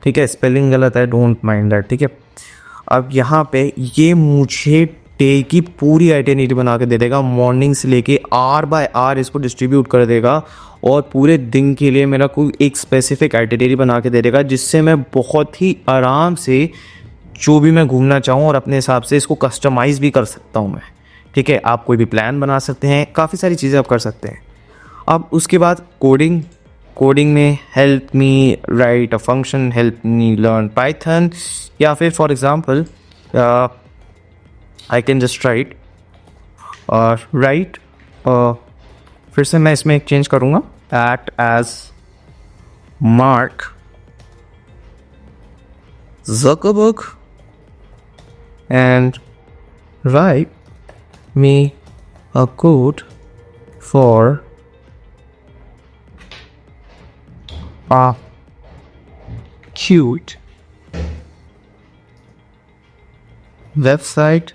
ठीक है। स्पेलिंग गलत है, डोंट माइंड दैट, ठीक है। अब यहाँ पे ये मुझे डे की पूरी आइटिनरी बना के दे देगा, मॉर्निंग से लेके आवर बाय आवर इसको डिस्ट्रीब्यूट कर देगा और पूरे दिन के लिए मेरा कोई एक स्पेसिफिक आइटिनरी बना के दे देगा, जिससे मैं बहुत ही आराम से जो भी मैं घूमना चाहूँ और अपने हिसाब से इसको कस्टमाइज़ भी कर सकता हूँ मैं, ठीक है, आप कोई भी प्लान बना सकते हैं, काफ़ी सारी चीज़ें आप कर सकते हैं। अब उसके बाद कोडिंग में help me write a function, help me learn Python, या फिर for example I can just write फिर से मैं इसमें एक चेंज करूँगा, act as Mark Zuckerberg and write me a code for a cute website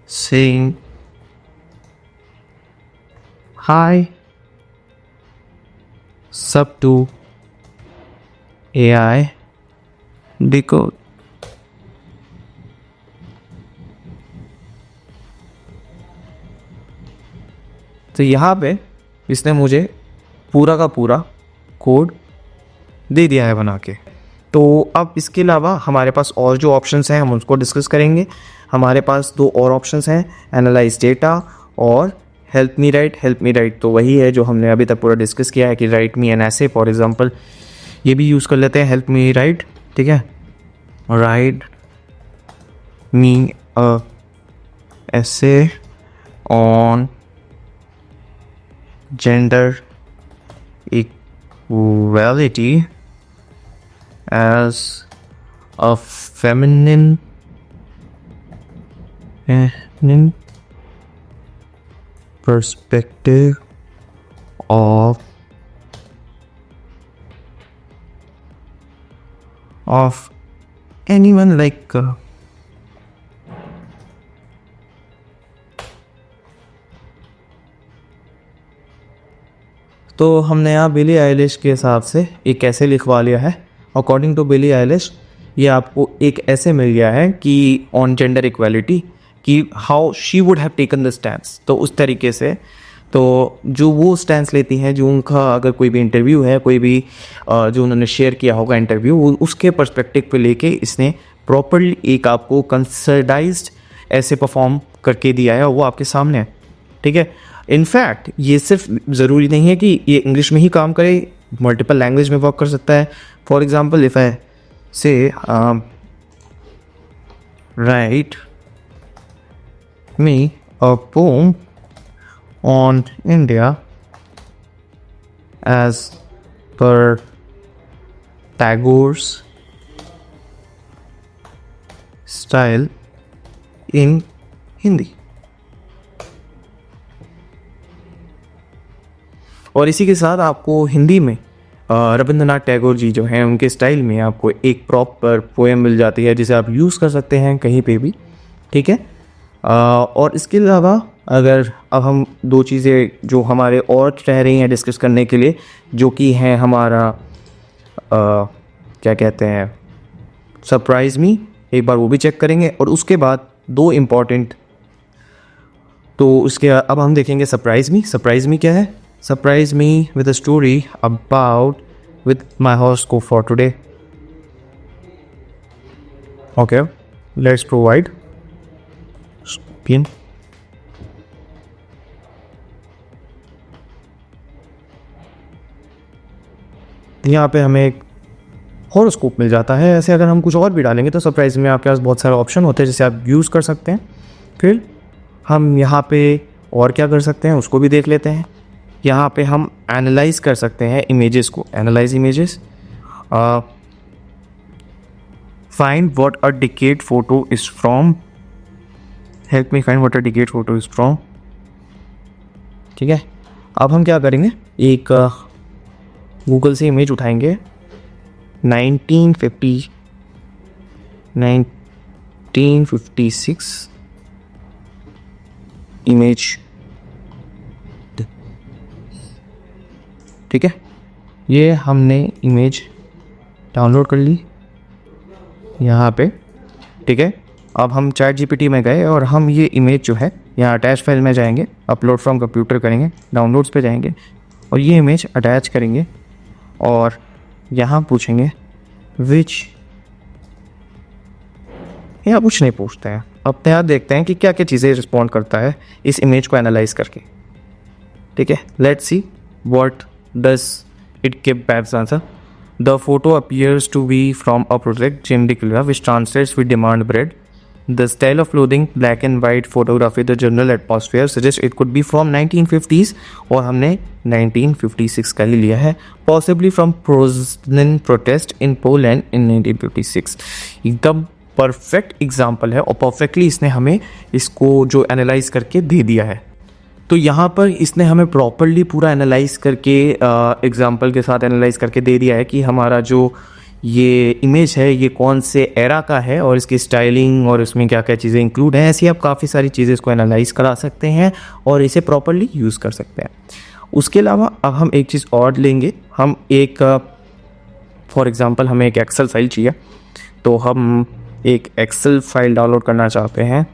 saying hi sub to AI decode। तो यहाँ पे इसने मुझे पूरा का पूरा कोड दे दिया है बना के। तो अब इसके अलावा हमारे पास और जो ऑप्शंस हैं हम उसको डिस्कस करेंगे। हमारे पास दो और ऑप्शंस हैं, एनालाइज डेटा और हेल्प मी राइट। तो वही है जो हमने अभी तक पूरा डिस्कस किया है कि राइट मी एन ऐसे, फॉर एग्जांपल ये भी यूज़ कर लेते हैं, हेल्प मी राइट, ठीक है, राइट मी अ ऐसे on gender equality as a feminine perspective of anyone like तो हमने यहाँ बिली आइलिश के हिसाब से एक ऐसे लिखवा लिया है। अकॉर्डिंग टू बिली आइलिश ये आपको एक ऐसे मिल गया है कि ऑन जेंडर इक्वालिटी, कि how she would have taken the stance. तो उस तरीके से तो जो वो स्टैंस लेती हैं, जो उनका अगर कोई भी इंटरव्यू है, कोई भी जो उन्होंने शेयर किया होगा इंटरव्यू, उसके पर्सपेक्टिव पे लेके इसने प्रॉपरली एक आपको कंसर्डाइज्ड ऐसे परफॉर्म करके दिया है और वो आपके सामने है, ठीक है। इनफैक्ट ये सिर्फ ज़रूरी नहीं है कि ये इंग्लिश में ही काम करे, मल्टीपल लैंग्वेज में वर्क कर सकता है। For example if I say write me a poem on India as per Tagore's style in Hindi. और इसी के साथ आपको हिंदी में रविंद्रनाथ टैगोर जी जो हैं उनके स्टाइल में आपको एक प्रॉपर पोएम मिल जाती है जिसे आप यूज़ कर सकते हैं कहीं पे भी, ठीक है। और इसके अलावा अगर अब हम दो चीज़ें जो हमारे और रह रही हैं डिस्कस करने के लिए, जो कि हैं हमारा क्या कहते हैं, सरप्राइज़ मी, एक बार वो भी चेक करेंगे। और उसके बाद दो इम्पॉर्टेंट, तो उसके अब हम देखेंगे सरप्राइज़ मी क्या है। Surprise me with a story about with my horoscope for today. Okay, let's provide pin. यहाँ पे हमें एक हॉरोस्कोप मिल जाता है। ऐसे अगर हम कुछ और भी डालेंगे तो सरप्राइज में आपके पास बहुत सारे ऑप्शन होते हैं जिसे आप यूज़ कर सकते हैं। फिर हम यहाँ पे और क्या कर सकते हैं उसको भी देख लेते हैं। यहाँ पे हम एनालाइज कर सकते हैं इमेजेस को, analyse images, find what a decade photo is from, help me find what a decade photo is from, ठीक है। अब हम क्या करेंगे, एक गूगल से इमेज उठाएंगे 1956 इमेज, ठीक है। ये हमने इमेज डाउनलोड कर ली यहाँ पे, ठीक है। अब हम चैट जीपीटी में गए और हम ये इमेज जो है यहाँ अटैच फाइल में जाएंगे, अपलोड फ्रॉम कंप्यूटर करेंगे, डाउनलोड्स पे जाएंगे और ये इमेज अटैच करेंगे और यहाँ पूछेंगे विच, यहाँ कुछ नहीं पूछते हैं, अब यहाँ देखते हैं कि क्या क्या चीज़ें रिस्पॉन्ड करता है इस इमेज को एनालाइज करके। ठीक है, let's see what does it give back answer. The photo appears to be from a project Jim Declara which translates with demand bread. The style of clothing, black and white photography, the general atmosphere suggests it could be from 1950s और हमने 1956 का ही लिया है, possibly from Poznan protest in Poland in 1956। एकदम परफेक्ट एग्जाम्पल है और परफेक्टली इसने हमें इसको जो एनालाइज करके दे दिया है। तो यहाँ पर इसने हमें प्रॉपरली पूरा एनालाइज करके एग्जाम्पल के साथ एनालाइज करके दे दिया है कि हमारा जो ये इमेज है ये कौन से एरा का है और इसकी स्टाइलिंग और इसमें क्या क्या चीज़ें इंक्लूड हैं। ऐसी आप काफ़ी सारी चीज़ें इसको एनालाइज करा सकते हैं और इसे प्रॉपरली यूज़ कर सकते हैं। उसके अलावा अब हम एक चीज़ और लेंगे। हम एक फॉर एग्ज़ाम्पल हमें एक एक्सेल फाइल चाहिए, तो हम एक एक्सेल फाइल डाउनलोड करना चाहते हैं।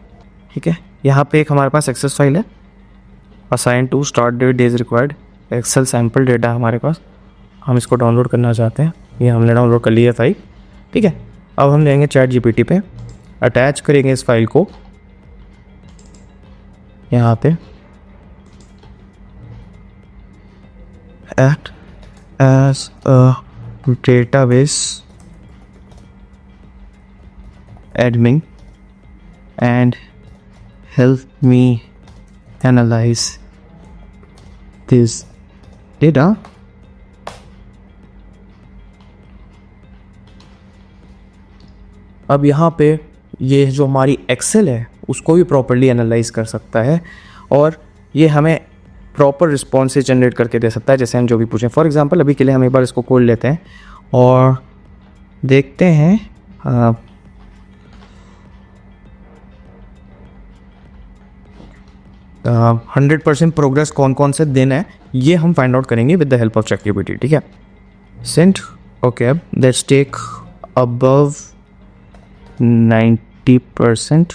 ठीक है, यहाँ पे एक हमारे पास एक्सेल फाइल है, assign to start date days required, Excel sample data हमारे पास, हम इसको डाउनलोड करना चाहते हैं। ये हमने डाउनलोड कर लिया फाइल। ठीक है, अब हम लेंगे चैट जीपीटी पे, अटैच करेंगे इस फाइल को यहाँ पे, act as a database admin and help me analyze this data. अब यहाँ पे ये जो हमारी एक्सेल है उसको भी प्रॉपरली एनालाइज कर सकता है और ये हमें प्रॉपर रिस्पॉन्स जनरेट करके दे सकता है जैसे हम जो भी पूछें। फॉर एग्जांपल अभी के लिए हम एक बार इसको खोल लेते हैं और देखते हैं 100% प्रोग्रेस कौन कौन से दिन है ये हम फाइंड आउट करेंगे with the help of ChatGPT। ठीक है, सेंट ओके, अब लेट्स टेक अबव 90%।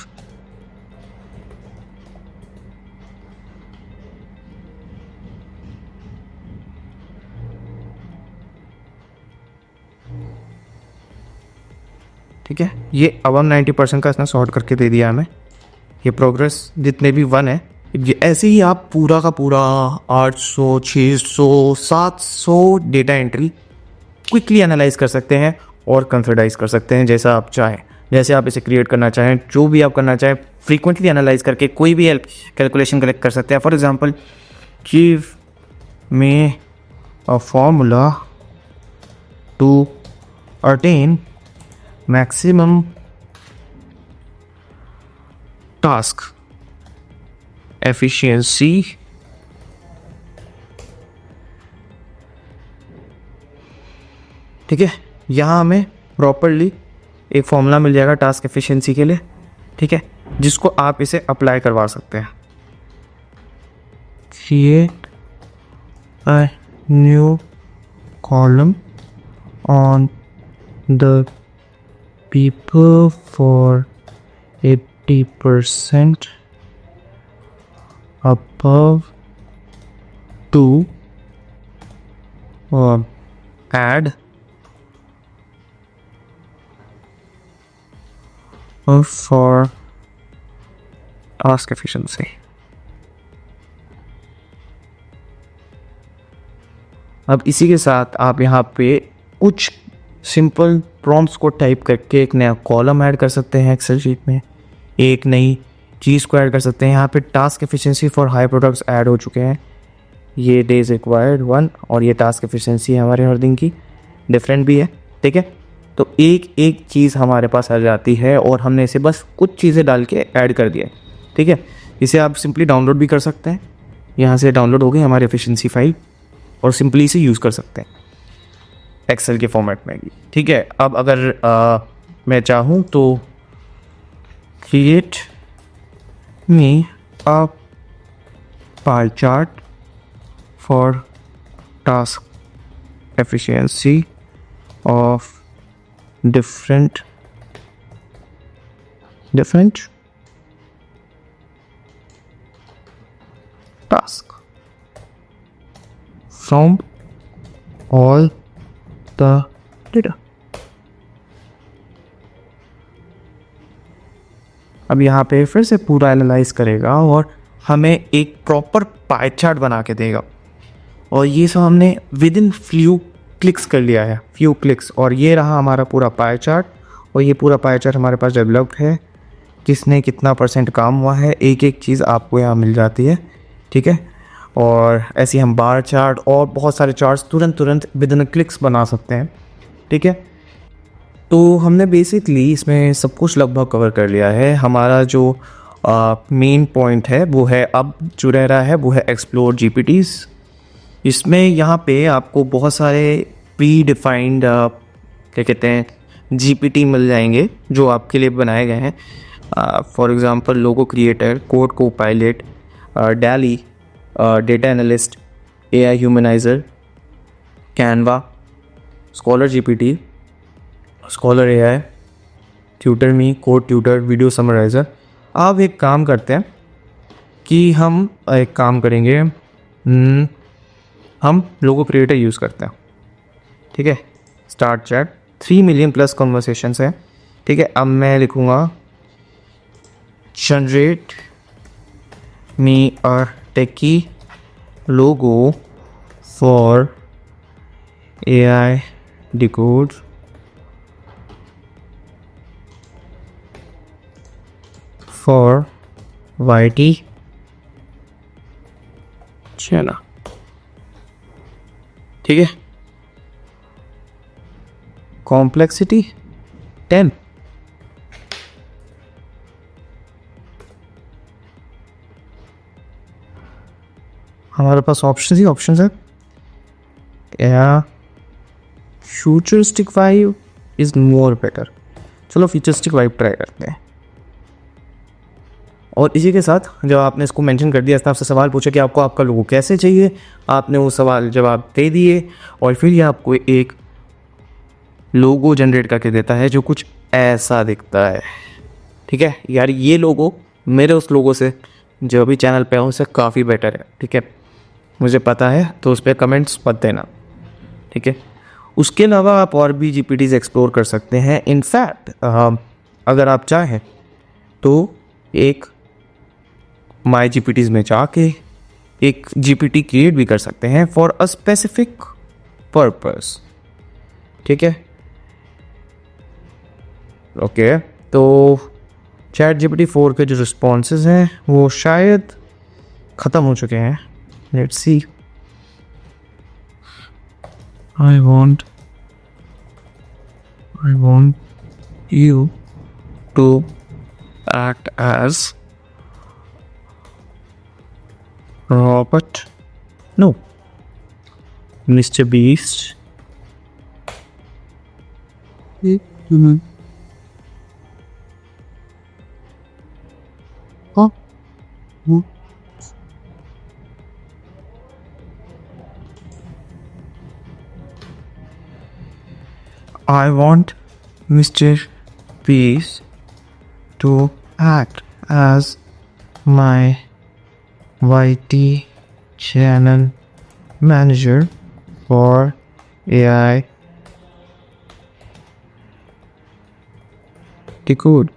ठीक है, ये अबव 90% का इसने सॉर्ट करके दे दिया हमें। ये प्रोग्रेस जितने भी 1 है, ये ऐसे ही आप पूरा का पूरा 800 600 700 डेटा एंट्री क्विकली एनालाइज कर सकते हैं और कंसिडराइज कर सकते हैं जैसा आप चाहें। जैसे आप इसे क्रिएट करना चाहें, जो भी आप करना चाहें, फ्रीक्वेंटली एनालाइज करके कोई भी कैलकुलेशन कलेक्ट कर सकते हैं। For example, give me a formula to attain maximum task efficiency ठीक है, यहाँ हमें प्रॉपरली एक फॉर्मूला मिल जाएगा टास्क एफिशिएंसी के लिए। ठीक है, जिसको आप इसे अप्लाई करवा सकते हैं। Create a new column on the people for 80% above to add for task efficiency। अब इसी के साथ आप यहाँ पे कुछ सिंपल प्रॉम्प्ट्स को टाइप करके एक नया कॉलम ऐड कर सकते हैं एक्सेल शीट में, एक नई चीज़ को ऐड कर सकते हैं। यहाँ पे task efficiency for high products add हो चुके हैं, ये डेज रिक्वायर्ड 1 और ये टास्क एफिशिएंसी हमारे हर दिन की डिफरेंट भी है। ठीक है, तो एक एक चीज़ हमारे पास आ जाती है और हमने इसे बस कुछ चीज़ें डाल के ऐड कर दिया है। ठीक है, इसे आप सिंपली डाउनलोड भी कर सकते हैं, यहाँ से डाउनलोड हो गई हमारी एफिशिएंसी फाइल और सिंपली इसे यूज़ कर सकते हैं एक्सेल के फॉर्मेट में भी। ठीक है, अब अगर मैं चाहूँ तो create me a pie chart for task efficiency of different task from all the data। अब यहाँ पे फिर से पूरा एनालाइज करेगा और हमें एक प्रॉपर पाई चार्ट बना के देगा। और ये सब हमने विद इन फ्यू क्लिक्स कर लिया है, फ्यू क्लिक्स, और ये रहा हमारा पूरा पाई चार्ट। और ये पूरा पाई चार्ट हमारे पास डेवलप्ड है, किसने कितना % काम हुआ है, एक एक चीज़ आपको यहाँ मिल जाती है, ठीक है। और ऐसे ही हम बार चार्ट और बहुत सारे चार्ट्स तुरंत विद इन क्लिक्स बना सकते हैं, ठीक है। तो हमने बेसिकली इसमें सब कुछ लगभग कवर कर लिया है। हमारा जो मेन पॉइंट है वो है, अब जो रह रहा है वो है एक्सप्लोर जीपीटीज़। इसमें यहाँ पे आपको बहुत सारे प्री डिफाइंड क्या कहते हैं जीपीटी मिल जाएंगे जो आपके लिए बनाए गए हैं। For example logo creator, code copilot, DALL E, data analyst, AI humanizer, Canva, scholar GPT, scholar AI, tutor me, code tutor, video summarizer. अब एक काम करते हैं कि हम एक काम करेंगे, हम लोगो क्रिएटर यूज़ करते हैं, ठीक है। Start chat 3 million plus conversations है, ठीक है। अब मैं लिखूँगा generate me a techy logo for AI decode for YT channel, ठीक है। कॉम्प्लेक्सिटी 10, हमारे पास ऑप्शन है। या futuristic vibe is more better, चलो फ्यूचरिस्टिक वाइब ट्राई करते हैं। और इसी के साथ जब आपने इसको मेंशन कर दिया, इसने आपसे सवाल पूछा कि आपको आपका लोगो कैसे चाहिए, आपने वो सवाल जवाब दे दिए, और फिर ये आपको एक लोगो जनरेट करके देता है जो कुछ ऐसा दिखता है, ठीक है। यार ये लोगो मेरे उस लोगो से जो अभी चैनल पे है उससे काफ़ी बेटर है, ठीक है। मुझे पता है, तो उस पर कमेंट्स मत देना, ठीक है। उसके अलावा आप और भी जीपीटीज एक्सप्लोर कर सकते हैं। इनफैक्ट अगर आप चाहें तो एक माई जीपीटीज में जाके एक जीपीटी क्रिएट भी कर सकते हैं फॉर अ स्पेसिफिक पर्पस, ठीक है। ओके, तो चैट जीपीटी 4 के जो रिस्पॉन्सेज हैं वो शायद ख़त्म हो चुके हैं। Let's see. I want you to act as Robert. No, Mr. Beast. Huh? I want Mr. Beast to act as my YT channel manager for AI Decode.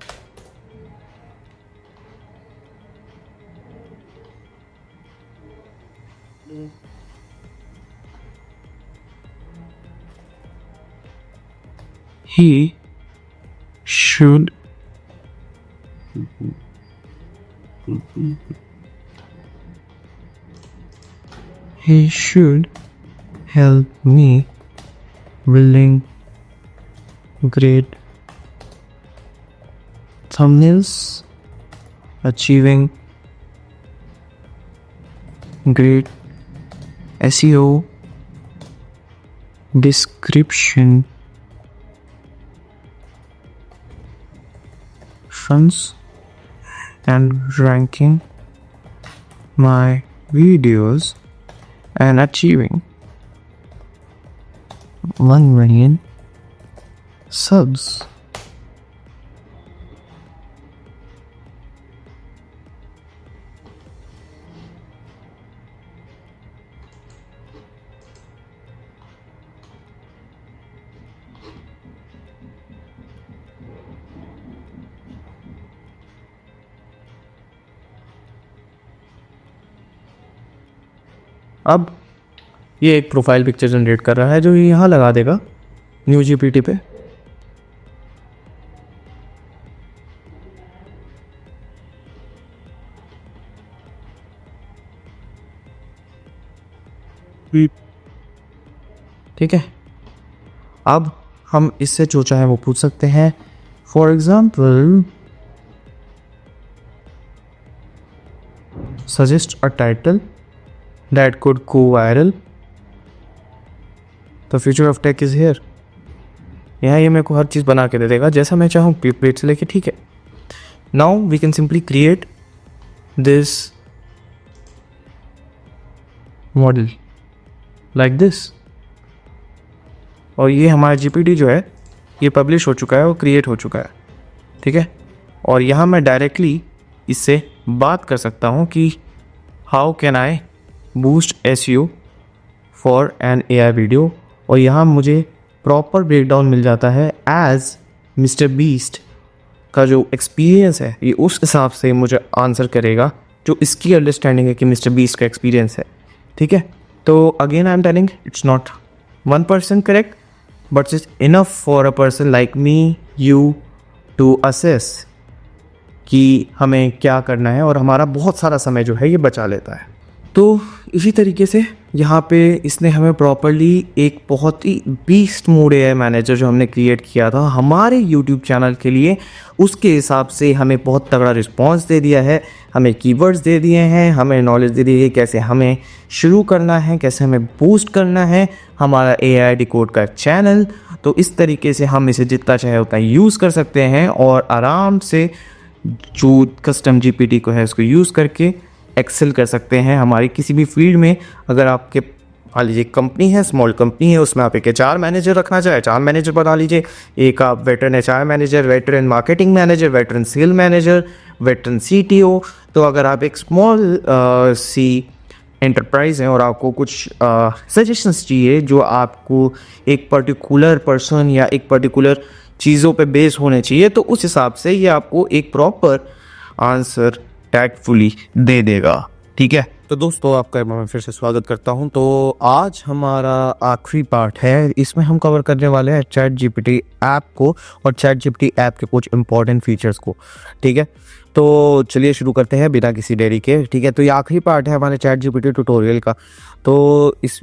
He should help me building great thumbnails, achieving great SEO, description, funds, and ranking my videos and achieving 1 million subs. अब ये एक प्रोफाइल पिक्चर जनरेट कर रहा है जो ये यहाँ लगा देगा न्यू जीपीटी पे। ठीक है, अब हम इससे जो चाहे वो पूछ सकते हैं। For example suggest a title that could go viral, the future of tech is here. यहाँ ये मेरे को हर चीज़ बना के दे देगा जैसा मैं चाहूँ, पेज से लेके। ठीक है, now we can simply create this model like this, और ये हमारा जीपीटी जो है ये पब्लिश हो चुका है और क्रिएट हो चुका है। ठीक है, और यहाँ मैं डायरेक्टली इससे बात कर सकता हूँ कि how can I boost SEO for an AI video, और यहाँ मुझे प्रॉपर ब्रेकडाउन मिल जाता है एज मिस्टर बीस्ट का जो एक्सपीरियंस है ये उस हिसाब से मुझे आंसर करेगा जो इसकी अंडरस्टैंडिंग है कि मिस्टर बीस्ट का एक्सपीरियंस है। ठीक है, तो again I am telling it's not 1% correct, but it's enough for a person like me, you to assess कि हमें क्या करना है, और हमारा बहुत सारा समय जो है ये बचा लेता है। तो इसी तरीके से यहाँ पे इसने हमें प्रॉपरली एक बहुत ही बीस्ट मोड एआई मैनेजर जो हमने क्रिएट किया था हमारे यूट्यूब चैनल के लिए, उसके हिसाब से हमें बहुत तगड़ा रिस्पॉन्स दे दिया है, हमें कीवर्ड्स दे दिए हैं, हमें नॉलेज दे दी है कैसे हमें शुरू करना है, कैसे हमें बूस्ट करना है हमारा एआई डिकोड का चैनल। तो इस तरीके से हम इसे जितना चाहे उतना यूज़ कर सकते हैं और आराम से जो कस्टम जीपीटी को है उसको यूज़ करके एक्सेल कर सकते हैं हमारी किसी भी फील्ड में। अगर आपके मान लीजिए कंपनी है, स्मॉल कंपनी है, उसमें आप एक एचआर मैनेजर रखना चाहे एचआर मैनेजर बना लीजिए, एक आप veteran HR manager, veteran marketing manager, veteran sale manager, veteran CTO. तो अगर आप एक स्मॉल सी एंटरप्राइज हैं और आपको कुछ सजेशंस चाहिए जो आपको एक पर्टिकुलर पर्सन या एक पर्टिकुलर चीज़ों पे बेस होने चाहिए, तो उस हिसाब से ये आपको एक प्रॉपर आंसर टैक्टफुली दे देगा। ठीक है, तो दोस्तों आपका मैं फिर से स्वागत करता हूं। तो आज हमारा आखिरी पार्ट है, इसमें हम कवर करने वाले हैं चैट जीपीटी ऐप को और चैट जीपीटी ऐप के कुछ इंपॉर्टेंट फीचर्स को। ठीक है, तो चलिए शुरू करते हैं बिना किसी देरी के। ठीक है, तो ये आखिरी पार्ट है हमारे चैट जीपीटी ट्यूटोरियल का। तो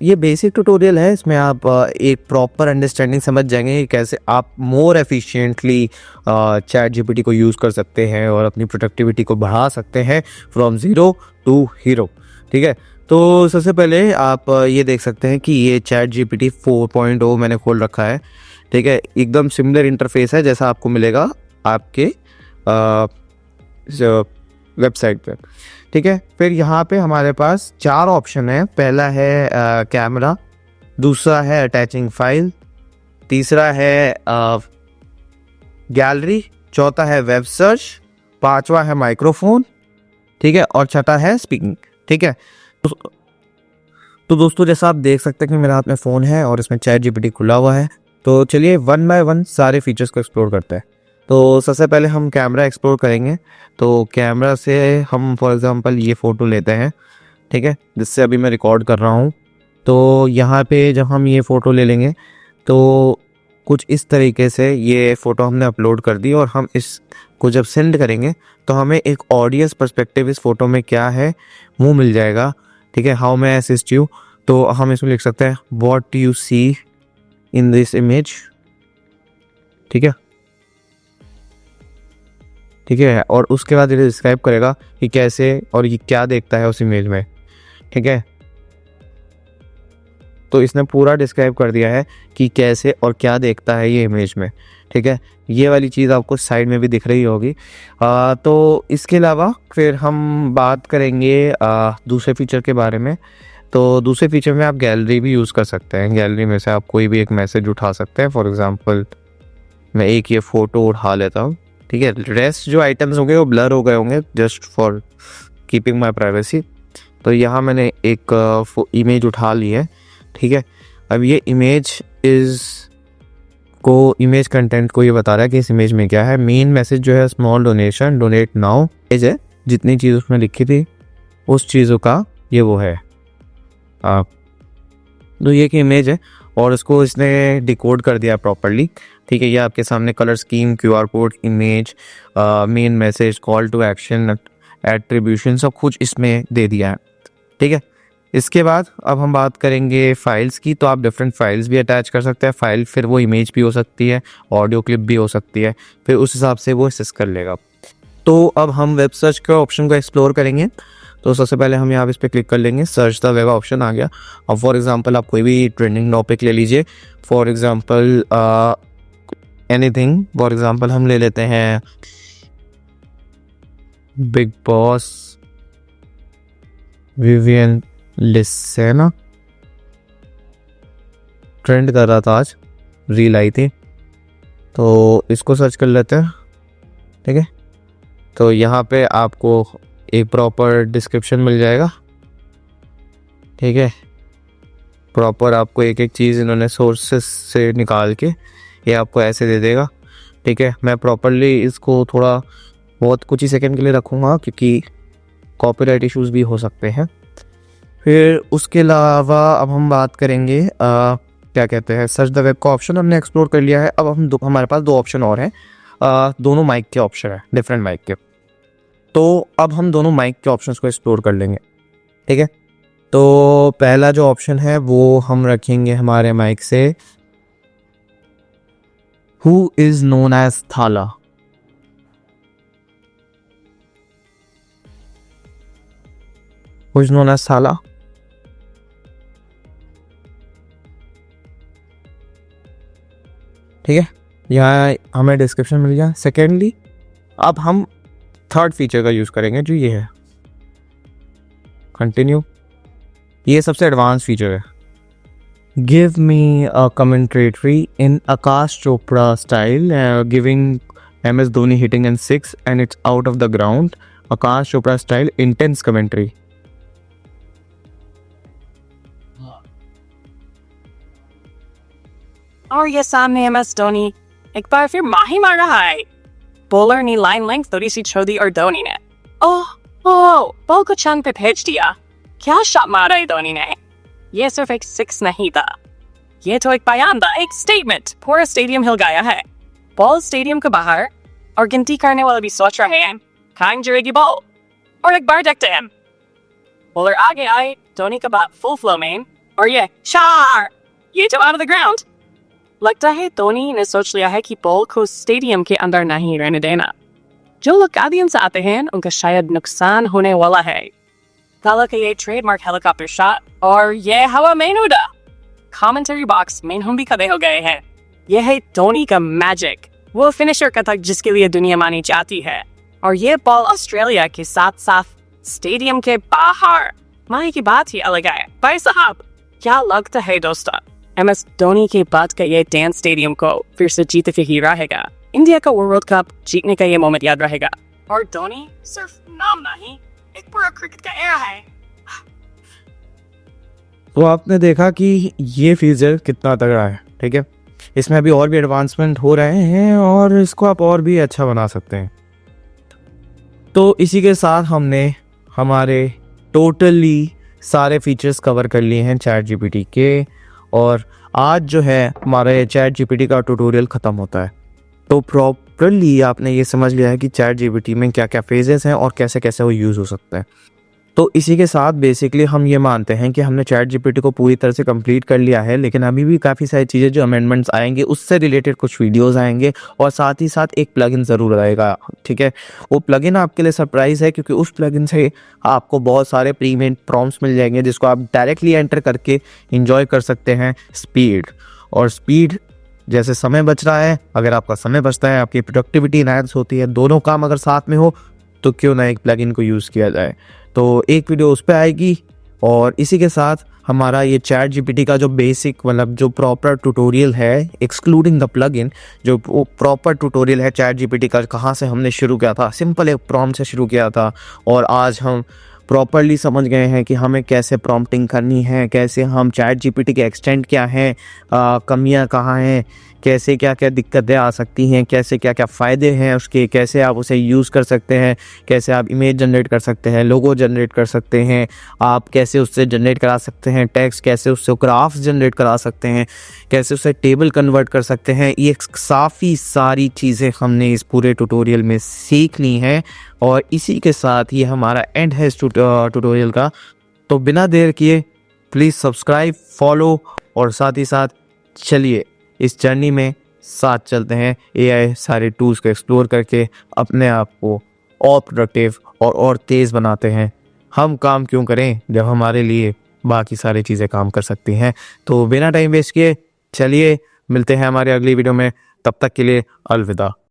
ये बेसिक ट्यूटोरियल है, इसमें आप एक प्रॉपर अंडरस्टैंडिंग समझ जाएंगे कि कैसे आप मोर एफिशिएंटली चैट जीपीटी को यूज़ कर सकते हैं और अपनी प्रोडक्टिविटी को बढ़ा सकते हैं फ्रॉम ज़ीरो टू हीरो। ठीक है, तो सबसे पहले आप ये देख सकते हैं कि ये चैट जीपीटी 4.0 मैंने खोल रखा है। ठीक है, एकदम सिमिलर इंटरफेस है जैसा आपको मिलेगा आपके वेबसाइट पे। ठीक है, फिर यहाँ पे हमारे पास 4 ऑप्शन है। पहला है कैमरा, दूसरा है अटैचिंग फाइल, तीसरा है गैलरी, चौथा है वेब सर्च, पांचवा है माइक्रोफोन, ठीक है, और छठा है स्पीकिंग। ठीक है, तो दोस्तों जैसा आप देख सकते हैं कि मेरे हाथ में फ़ोन है और इसमें चैट जीपीटी खुला हुआ है। तो चलिए 1 बाय 1 सारे फीचर्स को एक्सप्लोर करते हैं। तो सबसे पहले हम कैमरा एक्सप्लोर करेंगे। तो कैमरा से हम फॉर एग्जांपल ये फ़ोटो लेते हैं, ठीक है, जिससे अभी मैं रिकॉर्ड कर रहा हूँ। तो यहाँ पे जब हम ये फ़ोटो ले लेंगे तो कुछ इस तरीके से ये फ़ोटो हमने अपलोड कर दी, और हम इसको जब सेंड करेंगे तो हमें एक ऑडियंस पर्सपेक्टिव इस फ़ोटो में क्या है वो मिल जाएगा। ठीक है, how may I assist you, तो हम इसमें लिख सकते हैं what do you see in this image. ठीक है, ठीक है, और उसके बाद ये डिस्क्राइब करेगा कि कैसे और ये क्या देखता है उस इमेज में। ठीक है, तो इसने पूरा डिस्क्राइब कर दिया है कि कैसे और क्या देखता है ये इमेज में। ठीक है, ये वाली चीज़ आपको साइड में भी दिख रही होगी। तो इसके अलावा फिर हम बात करेंगे दूसरे फीचर के बारे में। तो दूसरे फीचर में आप गैलरी भी यूज़ कर सकते हैं। गैलरी में से आप कोई भी एक मैसेज उठा सकते हैं। फॉर एग्जांपल मैं एक ये फ़ोटो उठा लेता हूँ। ठीक है, रेस्ट जो आइटम्स होंगे वो ब्लर हो गए होंगे just for keeping my privacy. तो यहाँ मैंने एक इमेज उठा ली है। ठीक है, अब ये इमेज कंटेंट को ये बता रहा है कि इस इमेज में क्या है। मेन मैसेज जो है स्मॉल डोनेशन, डोनेट नाउ है, जितनी चीज़ उसमें लिखी थी उस चीज़ों का ये वो है। तो ये एक इमेज है और उसको इसने डिकोड कर दिया प्रॉपरली, ठीक है। ये आपके सामने colour scheme, QR code, image, main message, call to action, attribution, सब कुछ इसमें दे दिया है, ठीक है। इसके बाद अब हम बात करेंगे फाइल्स की। तो आप डिफरेंट फाइल्स भी अटैच कर सकते हैं। फाइल फिर वो इमेज भी हो सकती है, ऑडियो क्लिप भी हो सकती है, फिर उस हिसाब से वो असेस कर लेगा। तो अब हम वेब सर्च के ऑप्शन को एक्सप्लोर करेंगे। तो सबसे पहले हम यहाँ पे इस पर क्लिक कर लेंगे, सर्च द वेब ऑप्शन आ गया। अब फॉर एग्जांपल आप कोई भी ट्रेंडिंग टॉपिक ले लीजिए, for example anything. For example हम ले लेते हैं बिग बॉस विवियन लिसेना, ट्रेंड कर रहा था आज, रील आई थी, तो इसको सर्च कर लेते हैं, ठीक है। तो यहाँ पे आपको एक प्रॉपर डिस्क्रिप्शन मिल जाएगा, ठीक है। प्रॉपर आपको एक एक चीज़ इन्होंने सोर्सेस से निकाल के ये आपको ऐसे दे देगा, ठीक है। मैं प्रॉपरली इसको थोड़ा बहुत कुछ ही सेकंड के लिए रखूँगा क्योंकि कॉपीराइट इश्यूज़ भी हो सकते हैं। फिर उसके अलावा अब हम बात करेंगे क्या कहते हैं, सर्च द वेब का ऑप्शन हमने एक्सप्लोर कर लिया है। अब हम हमारे पास दो ऑप्शन और हैं, दोनों माइक के ऑप्शन है, डिफरेंट माइक के। तो अब हम दोनों माइक के ऑप्शंस को एक्सप्लोर कर लेंगे, ठीक है। तो पहला जो ऑप्शन है वो हम रखेंगे हमारे माइक से, हु इज नोन एज थाला। हु इज नोन एज थाला, ठीक है। यहाँ हमें डिस्क्रिप्शन मिल गया। सेकेंडली अब हम थर्ड फीचर का यूज़ करेंगे जो ये है, कंटिन्यू। ये सबसे एडवांस फीचर है। Give me a commentary in Akash Chopra style, giving MS Dhoni hitting in 6 and it's out of the ground, Akash Chopra style intense commentary. और ये सामने MS धोनी एक बार फिर माही मार रहा है। बॉलर ने लाइन लेंथ थोड़ी सी छोड़ी और धोनी ने बॉल को चांद पे भेज दिया। क्या शॉट मारा है धोनी ने। ये सिर्फ एक 6 नहीं था, ये तो एक बयान था, एक स्टेटमेंट। पूरा स्टेडियम हिल गया है। बॉल स्टेडियम के बाहर और गिनती करने वाले भी सोच रहे हैं कहाँ गिरेगी बॉल। और एक बार देखते हैं, बॉलर आगे आए, धोनी का बैट फुल फ्लो में और ये शार, ये तो आउट ऑफ द ग्राउंड। लगता है धोनी ने सोच लिया है कि बॉल को स्टेडियम के अंदर नहीं रहने देना। जो लोग ऑडियंस आते हैं उनका शायद नुकसान होने वाला है। थाला का ये ट्रेडमार्क हेलीकॉप्टर शॉट और ये हवा में उड़ा। कमेंट्री बॉक्स में हम भी खड़े हो गए हैं। यह है धोनी का मैजिक, वो फिनिशर का था जिसके लिए दुनिया मानी जाती है। और ये बॉल ऑस्ट्रेलिया के साथ साथ स्टेडियम के बाहर, माही की बात ही अलग है। भाई साहब क्या लगता है दोस्तों, MS धोनी के बाद का ये डांस स्टेडियम को फिर से जीते फिर ही रहेगा। इंडिया का वर्ल्ड कप जीतने का ये मोमेंट याद रहेगा। और धोनी सिर्फ नाम नहीं, एक पूरा क्रिकेट का एरा है। तो आपने देखा कि ये फीचर कितना तगड़ा है, ठीक है। इसमें अभी और भी एडवांसमेंट हो रहे हैं और इसको आप और भी अच्छा बना सकते हैं। तो इसी के साथ हमने हमारे टोटली सारे फीचर्स कवर कर लिए हैं ChatGPT के, और आज जो है हमारा ChatGPT का ट्यूटोरियल ख़त्म होता है। तो प्रॉपरली आपने ये समझ लिया है कि ChatGPT में क्या क्या फेजेस हैं और कैसे कैसे वो यूज़ हो सकता है। तो इसी के साथ बेसिकली हम ये मानते हैं कि हमने ChatGPT को पूरी तरह से कंप्लीट कर लिया है, लेकिन अभी भी काफ़ी सारी चीज़ें जो अमेंडमेंट्स आएंगे उससे रिलेटेड कुछ वीडियोस आएंगे और साथ ही साथ एक प्लगइन ज़रूर आएगा, ठीक है। वो प्लगइन आपके लिए सरप्राइज़ है क्योंकि उस प्लगइन से आपको बहुत सारे प्रीमेड प्रॉम्प्ट्स मिल जाएंगे जिसको आप डायरेक्टली एंटर करके इंजॉय कर सकते हैं। स्पीड जैसे समय बच रहा है, अगर आपका समय बचता है, आपकी प्रोडक्टिविटी इनहैंस होती है, दोनों काम अगर साथ में हो तो क्यों ना एक प्लगइन को यूज़ किया जाए। तो एक वीडियो उस पर आएगी और इसी के साथ हमारा ये ChatGPT का जो बेसिक मतलब जो प्रॉपर ट्यूटोरियल है एक्सक्लूडिंग द प्लगइन, जो प्रॉपर ट्यूटोरियल है ChatGPT का, कहाँ से हमने शुरू किया था, सिंपल एक प्रॉम्प्ट से शुरू किया था और आज हम प्रॉपरली समझ गए हैं कि हमें कैसे प्रॉम्प्टिंग करनी है, कैसे हम चैट जीपीटी के एक्सटेंट क्या हैं, कमियां कहाँ हैं, कैसे क्या क्या दिक्कतें आ सकती हैं, कैसे क्या क्या फ़ायदे हैं उसके, कैसे आप उसे यूज़ कर सकते हैं, कैसे आप इमेज जनरेट कर सकते हैं, लोगो जनरेट कर सकते हैं, आप कैसे उससे जनरेट करा सकते हैं टेक्स्ट, कैसे उससे ग्राफ्स जनरेट करा सकते हैं, कैसे उसे टेबल कन्वर्ट कर सकते हैं। ये काफ़ी सारी चीज़ें हमने इस पूरे ट्यूटोरियल में सीख ली हैं और इसी के साथ ये हमारा एंड है इस ट्यूटोरियल का। तो बिना देर किए प्लीज़ सब्सक्राइब, फॉलो और साथ ही साथ चलिए इस जर्नी में साथ चलते हैं, एआई सारे टूल्स को एक्सप्लोर करके अपने आप को और प्रोडक्टिव और तेज़ बनाते हैं। हम काम क्यों करें जब हमारे लिए बाकी सारी चीज़ें काम कर सकती हैं। तो बिना टाइम वेस्ट किए चलिए मिलते हैं हमारे अगली वीडियो में, तब तक के लिए अलविदा।